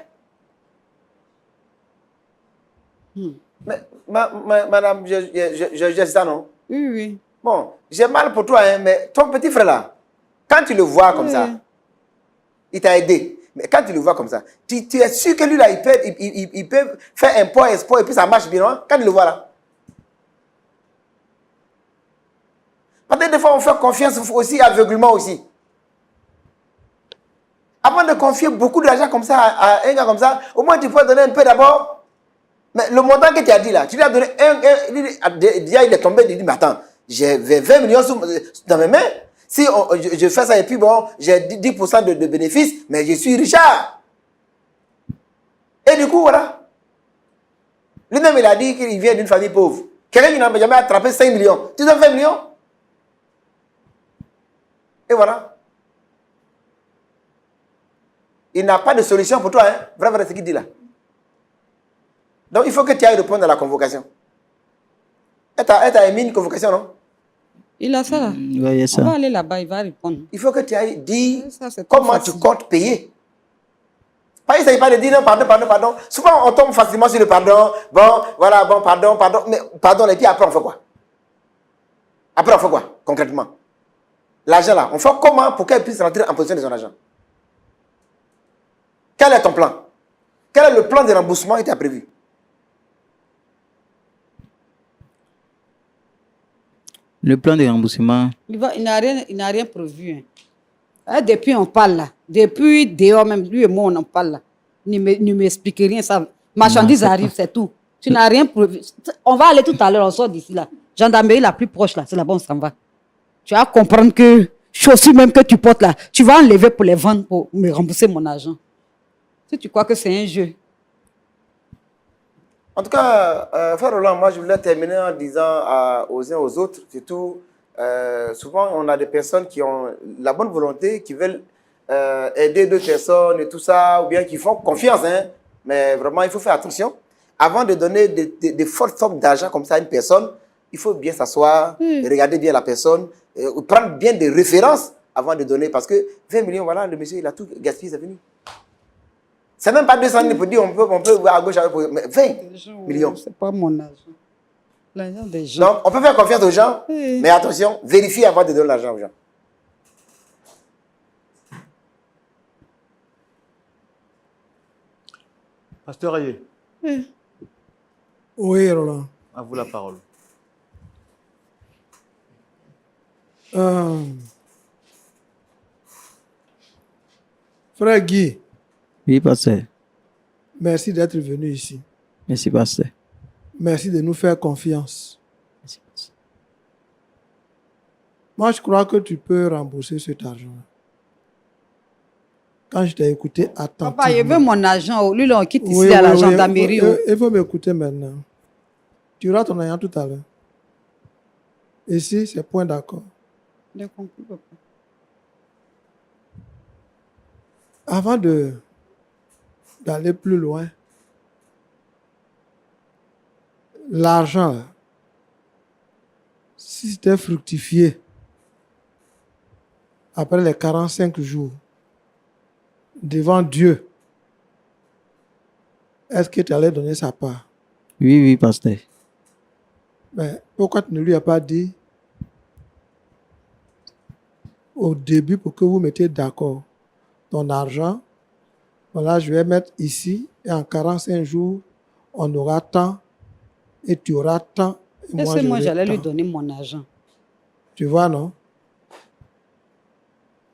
Mais, madame, je ça, non? Oui, oui. Bon, j'ai mal pour toi, hein, mais ton petit frère là, quand tu le vois comme ça, il t'a aidé. Mais quand tu le vois comme ça, tu es sûr que lui là, il peut faire un point espoir et puis ça marche bien, non? Quand tu le vois là. Parce que des fois, on fait confiance aussi aveuglement aussi. Avant de confier beaucoup d'argent comme ça à un gars comme ça, au moins tu peux donner un peu d'abord. Mais le montant que tu as dit là, tu lui as donné déjà il est tombé, il dit, mais attends, j'ai 20 millions dans mes mains. Si je fais ça et puis bon, j'ai 10% de bénéfices, mais je suis Richard. Et du coup, voilà. Lui-même, il a dit qu'il vient d'une famille pauvre. Quelqu'un qui n'a jamais attrapé 5 millions. Tu donnes 20 millions? Et voilà. Il n'a pas de solution pour toi, hein. Vrai, ce qu'il dit là. Donc, il faut que tu ailles répondre à la convocation. Elle t'a émis une convocation, non? Il a ça là. Oui, il y a On ça. va aller là-bas, il va répondre. Il faut que tu ailles dire Ça, c'est comment trop tu facile. comptes payer. Pas, il ne s'agit pas de dire non, pardon. Souvent, on tombe facilement sur le pardon. Bon, voilà, bon, pardon. Mais pardon, et puis après, on fait quoi? Après, on fait quoi, concrètement? L'argent là, on fait comment pour qu'elle puisse rentrer en possession de son argent? Quel est ton plan? Quel est le plan de remboursement qui t'a prévu? Le plan de remboursement, Il n'a rien prévu. Hein. Ah, depuis, on parle là. Depuis dehors, même lui et moi, on en parle là. Ne m'explique rien. Ça. Marchandise arrive, c'est tout. Tu n'as rien prévu. On va aller tout à l'heure, on sort d'ici là. Gendarmerie la plus proche là, c'est là-bas, on s'en va. Tu vas comprendre que chaussures même que tu portes là, tu vas enlever pour les vendre pour me rembourser mon argent. Si tu crois que c'est un jeu. En tout cas, frère Roland, moi je voulais terminer en disant aux uns aux autres, surtout, souvent on a des personnes qui ont la bonne volonté, qui veulent aider d'autres personnes et tout ça, ou bien qui font confiance, hein, mais vraiment il faut faire attention. Avant de donner des fortes sommes d'argent comme ça à une personne, il faut bien s'asseoir, regarder bien la personne, prendre bien des références avant de donner, parce que 20 millions, voilà, le monsieur il a tout gaspillé, c'est fini. C'est même pas 200 000 pour dire on peut voir à gauche, à gauche, mais 20 millions. C'est pas mon argent. L'argent des gens. Donc, on peut faire confiance aux gens, mais attention, vérifiez avant de donner l'argent aux gens. Pasteur Ayé, Oui, Roland. à vous la parole. Frère Guy, Oui, pasteur. merci d'être venu ici. Merci, pasteur. Merci de nous faire confiance. Merci, pasteur. Moi, je crois que tu peux rembourser cet argent. Quand je t'ai écouté attentivement. Papa, je veux mon argent. Lui, là, on quitte Oui, ici à la oui, gendarmerie. Il faut m'écouter maintenant. Tu auras ton argent tout à l'heure. Ici, c'est point d'accord. J'ai compris, papa. Avant d'aller plus loin, l'argent, là, si c'était fructifié après les 45 jours devant Dieu, est-ce que tu allais donner sa part? Oui, oui, pasteur. Mais pourquoi tu ne lui as pas dit au début pour que vous mettiez d'accord ton argent? Voilà, je vais mettre ici et en 45 jours, on aura tant et tu auras tant. Et Est-ce que moi, j'aurai j'allais lui tant. donner mon argent? Tu vois, non?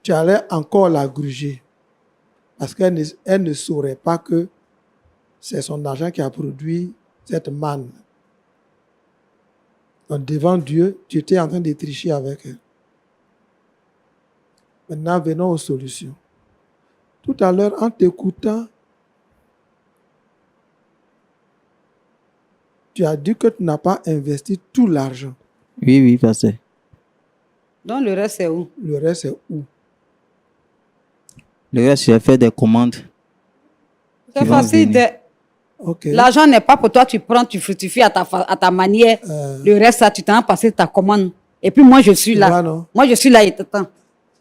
Tu allais encore la gruger. Parce elle ne saurait pas que c'est son argent qui a produit cette manne. Donc, devant Dieu, tu étais en train de tricher avec elle. Maintenant, venons aux solutions. Tout à l'heure, en t'écoutant, tu as dit que tu n'as pas investi tout l'argent. Oui, oui, pasteur. Donc, le reste, c'est où? Le reste, c'est où? Le reste, j'ai fait des commandes. C'est Qui vont facile. venir. Ok. L'argent n'est pas pour toi, tu prends, tu fructifies à ta manière. Le reste, ça, tu t'en as passé ta commande. Et puis moi, je suis Tu là. vois, non? Moi, je suis là et t'attends.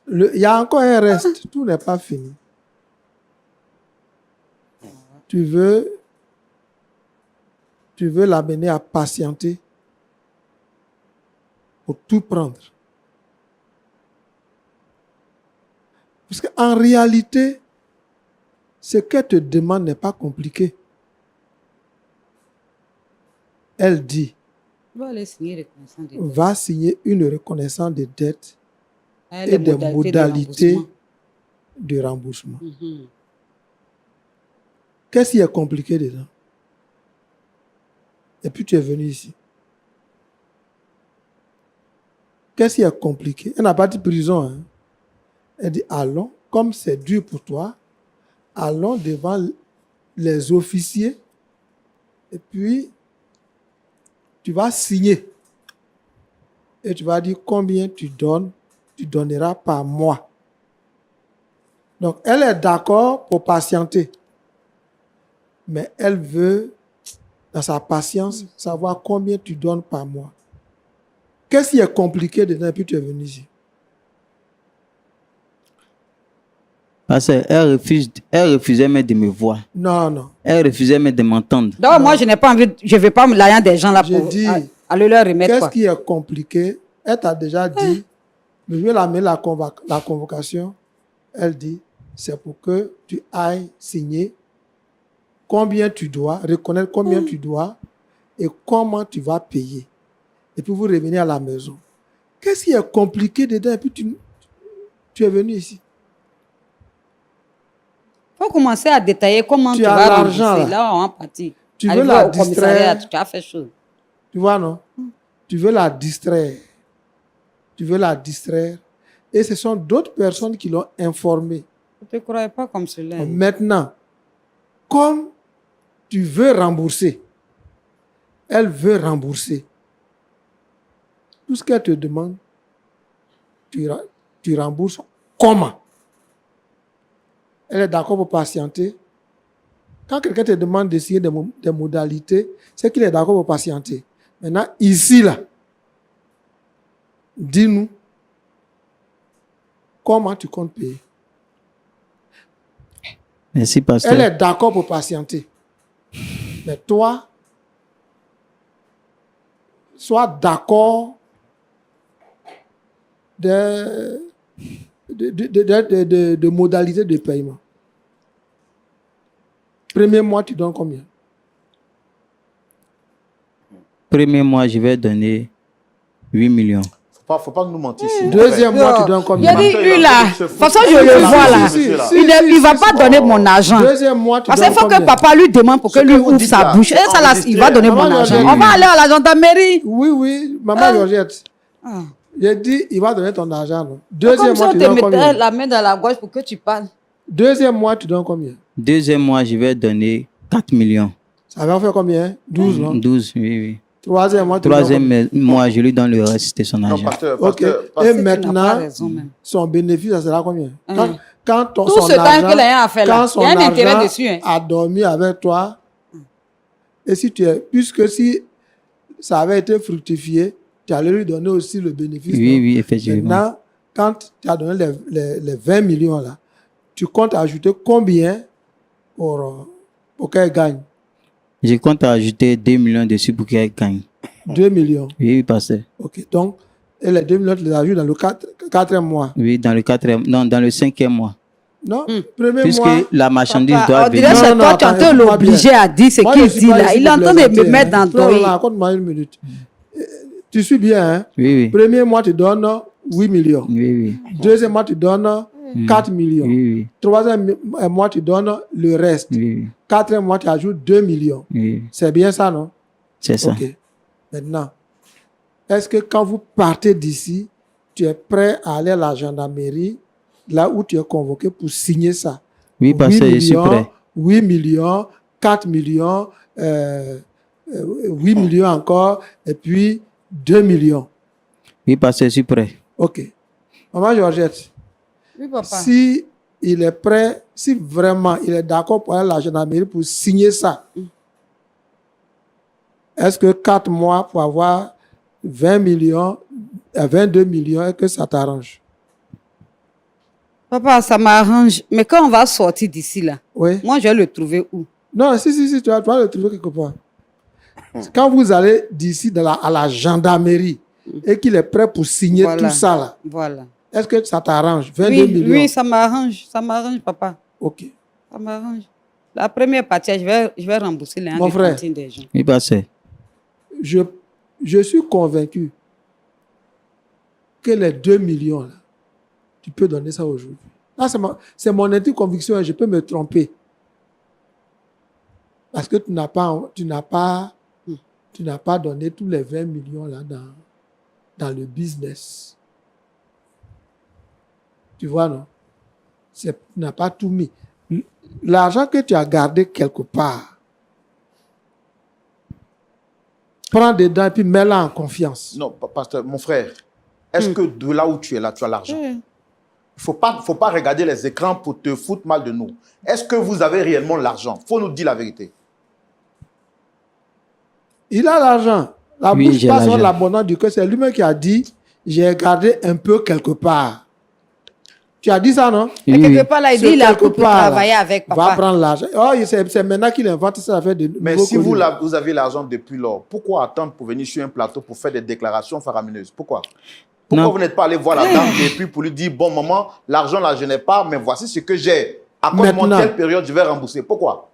Il y a encore un reste. Tout n'est pas fini. Tu veux l'amener à patienter pour tout prendre. Parce qu'en réalité, ce qu'elle te demande n'est pas compliqué. Elle dit, Tu vas aller signer reconnaissance de dette. va signer une reconnaissance de dette Avec et les des de modalités remboursement. de remboursement. Mhm. Qu'est-ce qui est compliqué dedans? Et puis tu es venu ici. Qu'est-ce qui est compliqué? Elle n'a pas dit prison. Hein? Elle dit, allons, comme c'est dur pour toi, allons devant les officiers et puis tu vas signer. Et tu vas dire combien tu donneras par mois. Donc, elle est d'accord pour patienter. Mais elle veut, dans sa patience, savoir combien tu donnes par mois. Qu'est-ce qui est compliqué dedans? Et puis tu es venu ici. Parce qu'elle refusait même de me voir. Non, non. Elle refusait même de m'entendre. Donc, moi, je n'ai pas envie, je ne vais pas me l'argent des gens là J'ai pour dit, aller leur remettre qu'est-ce quoi. qui est compliqué? Elle t'a déjà dit, je vais l'amener la convocation. Elle dit, c'est pour que tu ailles signer combien tu dois, reconnaître combien tu dois et comment tu vas payer. Et puis vous revenez à la maison. Qu'est-ce qui est compliqué dedans? Et puis tu es venu ici. Il faut commencer à détailler comment Tu tu as vas l'argent, rembourser. là. Là, on va partir. Tu veux Arriver la au commissariat, distraire. tu as fait chose. Tu vois, non? Tu veux la distraire. Tu veux la distraire. Et ce sont d'autres personnes qui l'ont informée. Je ne te croyais pas comme cela. Maintenant, comme tu veux rembourser, elle veut rembourser. Tout ce qu'elle te demande, tu rembourses comment? Elle est d'accord pour patienter. Quand quelqu'un te demande d'essayer des modalités, c'est qu'il est d'accord pour patienter. Maintenant, ici, là, dis-nous comment tu comptes payer. Merci, pasteur. Elle est d'accord pour patienter. Mais toi, sois d'accord de modalités de paiement. Premier mois, tu donnes combien? Premier mois, je vais donner 8 millions. Faut pas nous mentir ici. Deuxième mois, tu donnes combien? Il a dit, lui là, de toute façon, je le Si, vois là. si, si, si. Il ne va pas donner mon argent. Deuxième mois, tu Parce donnes qu'il faut combien? que papa lui demande pour que Ce lui que vous ouvre dites sa là, bouche. Et c'est ça, là, il va enregistré. donner mon Maman, argent. Georgette. On va aller à la gendarmerie. Oui, maman Georgette. Ah. J'ai dit, il va donner ton argent. Non? Comme Deuxième si mois, on tu te donnes mettait combien? la main dans la gorge pour que tu parles. Deuxième mois, tu donnes combien? Deuxième mois, je vais donner 4 millions. Ça va faire combien? 12, non? 12, oui, oui. Troisième mois, tu donnes combien? Troisième mois, je lui donne le reste de son Non, argent. pasteur, Ok. pasteur, Et pasteur. Tu n'as pas maintenant, raison même. son bénéfice, ça sera combien? Hum. Quand Tout son ce temps argent, qu'il a à faire là, quand son il y a un intérêt argent dessus. Hein. a dormi avec toi, et si tu es, puisque si ça avait été fructifié, tu allais lui donner aussi le bénéfice. Oui, non? oui, effectivement. Maintenant, quand tu as donné les 20 millions là, tu comptes ajouter combien pour qu'elle gagne? Je compte ajouter 2 millions dessus pour qu'elle gagne. 2 millions. Oui, oui, pasteur. Ok, donc, et les 2 millions, tu les ajoutes dans le quatrième mois. Oui, dans le quatrième, non, dans le 5e mois. Non? Premier Puisque mois. la marchandise Papa, doit on dirait venir. que Non, c'est non, toi, tu es en attends, train de écoute-moi l'obliger à dire ce Moi, qu'il je suis dit pas là. ici Il est en pour train de me plaisanter, mettre hein. dans ton... Frère, raconte-moi une minute. Tu suis bien, hein? Oui, oui. Premier mois, tu donnes 8 millions. Oui, oui. Deuxième mois, tu donnes 4 millions. Oui, oui. Troisième mois, tu donnes le reste. Oui, oui. Quatrième mois, tu ajoutes 2 millions. Oui, C'est bien ça, non? c'est ça. Ok. Maintenant, est-ce que quand vous partez d'ici, tu es prêt à aller à la gendarmerie, là où tu es convoqué pour signer ça? Oui, parce 8 que je suis millions, prêt. 8 millions, 4 millions, 8 millions encore, et puis 2 millions. Oui, parce que je suis prêt. Ok. Maman Georgette, Oui, papa. si il est prêt, si vraiment il est d'accord pour aller à la gendarmerie pour signer ça, est-ce que 4 mois pour avoir 20 millions, 22 millions, est-ce que ça t'arrange? Papa, ça m'arrange. Mais quand on va sortir d'ici là, Oui. moi, je vais le trouver où? Non, si, tu vas le trouver quelque part. Quand vous allez d'ici à la gendarmerie et qu'il est prêt pour signer Voilà. tout ça là, Voilà. est-ce que ça t'arrange? 22 Oui, millions. oui, ça m'arrange. Ça m'arrange, papa. Ok. Ça m'arrange. La première partie, je vais rembourser les Mon frère. cantines des gens. Oui, parce que Je suis convaincu que les 2 millions là, tu peux donner ça aujourd'hui. Là, c'est mon intime conviction et je peux me tromper. Parce que tu n'as pas donné tous les 20 millions là dans le business. Tu vois, non? Tu n'as pas tout mis. L'argent que tu as gardé quelque part, prends dedans et puis mets-le en confiance. Non, pasteur, mon frère, est-ce que de là où tu es là, tu as l'argent? Oui. Il ne faut pas regarder les écrans pour te foutre mal de nous. Est-ce que vous avez réellement l'argent? Il faut nous dire la vérité. Il a l'argent. La Oui, bouche j'ai passe sur l'argent. l'abondance du cœur. C'est lui-même qui a dit, j'ai gardé un peu quelque part. Tu as dit ça, non? Et oui, quelque oui. part là, il Ce dit il a quelque tout pour part, là, travailler avec Va papa. prendre l'argent. Oh, c'est maintenant qu'il invente ça affaire de Mais nouveau si connu. vous avez l'argent depuis lors, pourquoi attendre pour venir sur un plateau pour faire des déclarations faramineuses? Pourquoi? Pourquoi Non. vous n'êtes pas allé voir la dame et puis pour lui dire, bon, maman, l'argent là, je n'ai pas, mais voici ce que j'ai. À quoi Maintenant. telle période, je vais rembourser? Pourquoi?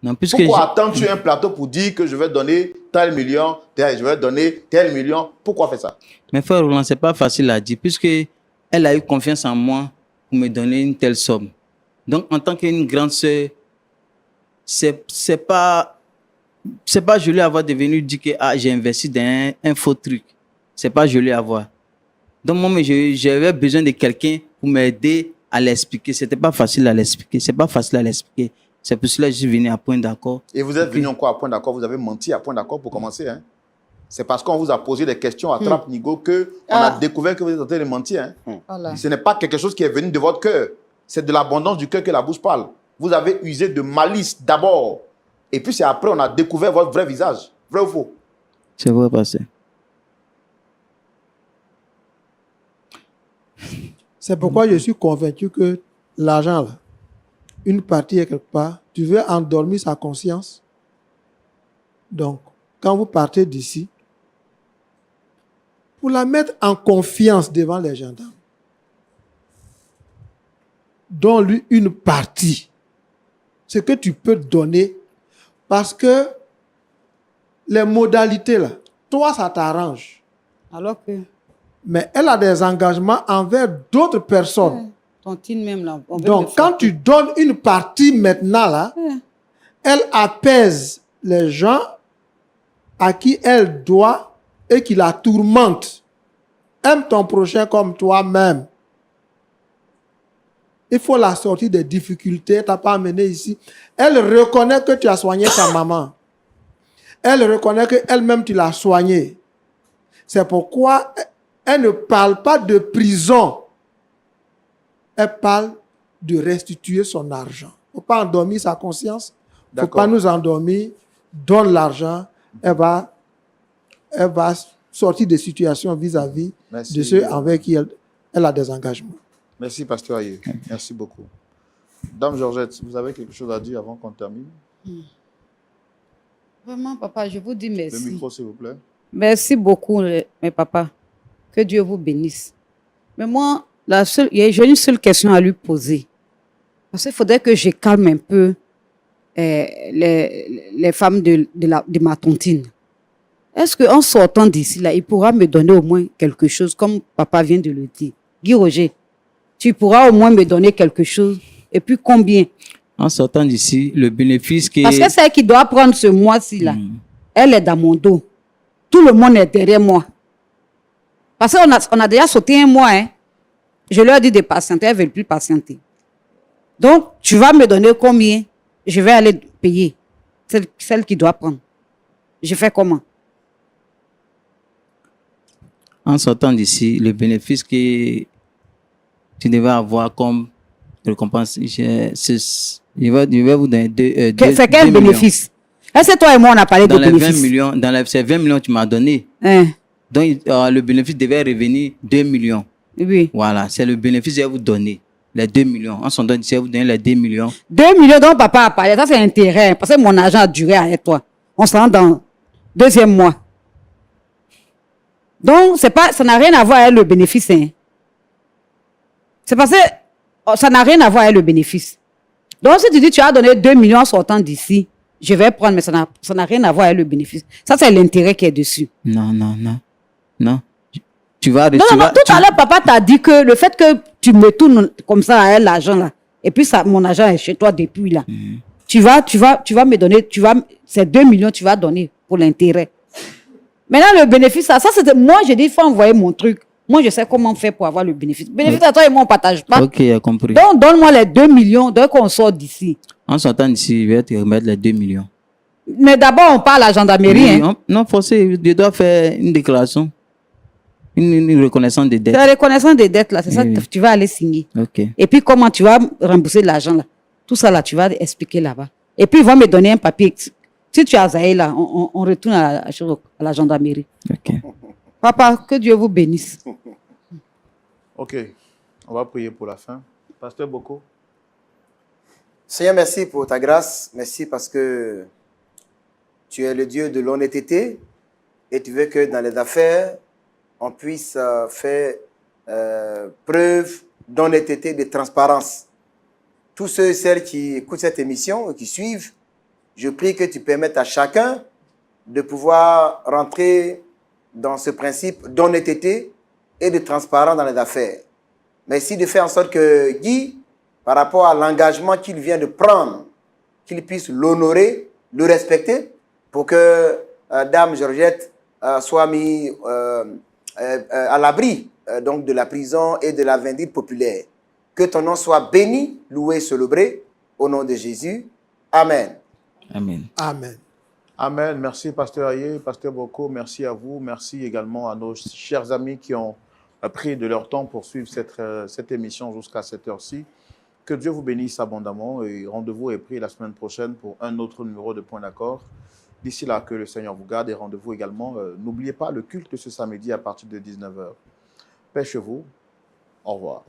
Non, puisque Pourquoi attendre sur un plateau pour dire que je vais donner tel million, je vais donner tel million? Pourquoi faire ça? mes frères Roland, c'est pas facile à dire, puisque elle a eu confiance en moi pour me donner une telle somme. Donc, en tant qu'une grande sœur, c'est pas joli à avoir devenu dire que j'ai investi dans un faux truc. C'est pas joli à voir. Donc, moi, j'avais besoin de quelqu'un pour m'aider à l'expliquer. C'était pas facile à l'expliquer. C'est pas facile à l'expliquer. C'est pour cela que je suis venu à point d'accord. Et vous êtes Ok. venu encore à point d'accord, vous avez menti à point d'accord pour commencer. Hein? C'est parce qu'on vous a posé des questions à trappe-nigo qu'on a découvert que vous êtes en train de mentir. Hein? Voilà. Ce n'est pas quelque chose qui est venu de votre cœur. C'est de l'abondance du cœur que la bouche parle. Vous avez usé de malice d'abord. Et puis c'est après on a découvert votre vrai visage. Vrai ou faux? C'est vrai, pasteur. C'est pourquoi je suis convaincu que l'argent, là, une partie est quelque part, tu veux endormir sa conscience. Donc, quand vous partez d'ici, pour la mettre en confiance devant les gendarmes, donne-lui une partie. Ce que tu peux donner, parce que les modalités, là, toi, ça t'arrange. Alors que... mais elle a des engagements envers d'autres personnes. Tontine même là. on veut me Donc, quand frapper. tu donnes une partie maintenant, là, elle apaise les gens à qui elle doit et qui la tourmentent. Aime ton prochain comme toi-même. Il faut la sortir des difficultés. Tu n'as pas amené ici. Elle reconnaît que tu as soigné ta maman. Elle reconnaît qu'elle-même, tu l'as soignée. C'est pourquoi elle ne parle pas de prison. Elle parle de restituer son argent. Il ne faut pas endormir sa conscience. Il ne faut pas nous endormir. Donne l'argent. Elle va sortir des situations vis-à-vis de ceux avec qui elle a des engagements. Merci, Pasteur Aye. Merci beaucoup. Dame Georgette, vous avez quelque chose à dire avant qu'on termine? Vraiment, papa, je vous dis merci. Le micro, s'il vous plaît. Merci beaucoup, mes papas. Que Dieu vous bénisse. Mais moi, j'ai une seule question à lui poser. Parce qu'il faudrait que je calme un peu les femmes de ma tontine. Est-ce qu'en sortant d'ici, là, il pourra me donner au moins quelque chose, comme papa vient de le dire? Guy Roger, tu pourras au moins me donner quelque chose. Et puis combien? En sortant d'ici, le bénéfice qui Parce que c'est elle qui doit prendre ce mois-ci, là. Elle est dans mon dos. Tout le monde est derrière moi. Parce qu'on a déjà sauté un mois. Hein. Je leur ai dit de patienter, elles ne veulent plus patienter. Donc, tu vas me donner combien? Je vais aller payer. Celle qui doit prendre. Je fais comment? En sortant d'ici, le bénéfice que tu devais avoir comme récompense, je vais vous donner c'est quel bénéfice? Est-ce que toi et moi, on a parlé de bénéfice? Dans ces 20 millions que tu m'as donné, donc le bénéfice devait revenir 2 millions. Oui. Voilà, c'est le bénéfice que je vais vous donner. Les 2 millions. En sortant d'ici, je vais vous donner les 2 millions. 2 millions dont papa a parlé, ça c'est intérêt. Parce que mon argent a duré avec toi. On se rend dans le 2e mois. Donc, ça n'a rien à voir avec le bénéfice. Hein. C'est parce que ça n'a rien à voir avec le bénéfice. Donc, si tu dis que tu as donné 2 millions en sortant d'ici, je vais prendre, mais ça n'a rien à voir avec le bénéfice. Ça, c'est l'intérêt qui est dessus. Non. Tu vas... Tout à l'heure, papa t'a dit que le fait que tu me tournes comme ça à l'argent là, et puis ça, mon argent est chez toi depuis là, tu vas me donner, ces 2 millions, tu vas donner pour l'intérêt. Maintenant, le bénéfice, ça c'était, moi, j'ai dit, il faut envoyer mon truc. Moi, je sais comment faire pour avoir le bénéfice. Bénéfice à toi et moi, on ne partage pas. Ok, j'ai compris. Donc, donne-moi les 2 millions dès qu'on sort d'ici. En sortant d'ici, je vais te remettre les 2 millions. Mais d'abord, on parle à la gendarmerie. Oui, hein. Non, forcément, je dois faire une déclaration. Une reconnaissance des dettes. C'est la reconnaissance des dettes, là. C'est ça Oui. que tu vas aller signer. Ok. Et puis, comment tu vas rembourser l'argent, là. Tout ça, là, tu vas expliquer là-bas. Et puis, ils vont me donner un papier. Si tu as Zahé, là, on retourne à la gendarmerie. Ok. Papa, que Dieu vous bénisse. Ok, on va prier pour la fin. Pasteur Boko. Seigneur, merci pour ta grâce. Merci parce que tu es le Dieu de l'honnêteté et tu veux que dans les affaires, on puisse faire preuve d'honnêteté, de transparence. Tous ceux et celles qui écoutent cette émission et qui suivent, je prie que tu permettes à chacun de pouvoir rentrer dans ce principe d'honnêteté et de transparence dans les affaires. Merci de faire en sorte que Guy, par rapport à l'engagement qu'il vient de prendre, qu'il puisse l'honorer, le respecter, pour que Dame Georgette soit mise à l'abri donc de la prison et de la vindicte populaire. Que ton nom soit béni, loué, célébré, au nom de Jésus. Amen. Amen. Amen. Amen. Merci, Pasteur Aye, Pasteur Boko. Merci à vous. Merci également à nos chers amis qui ont pris de leur temps pour suivre cette émission jusqu'à cette heure-ci. Que Dieu vous bénisse abondamment et rendez-vous est pris la semaine prochaine pour un autre numéro de Point d'accord. D'ici là, que le Seigneur vous garde et rendez-vous également. N'oubliez pas le culte ce samedi à partir de 19h. Paix chez vous. Au revoir.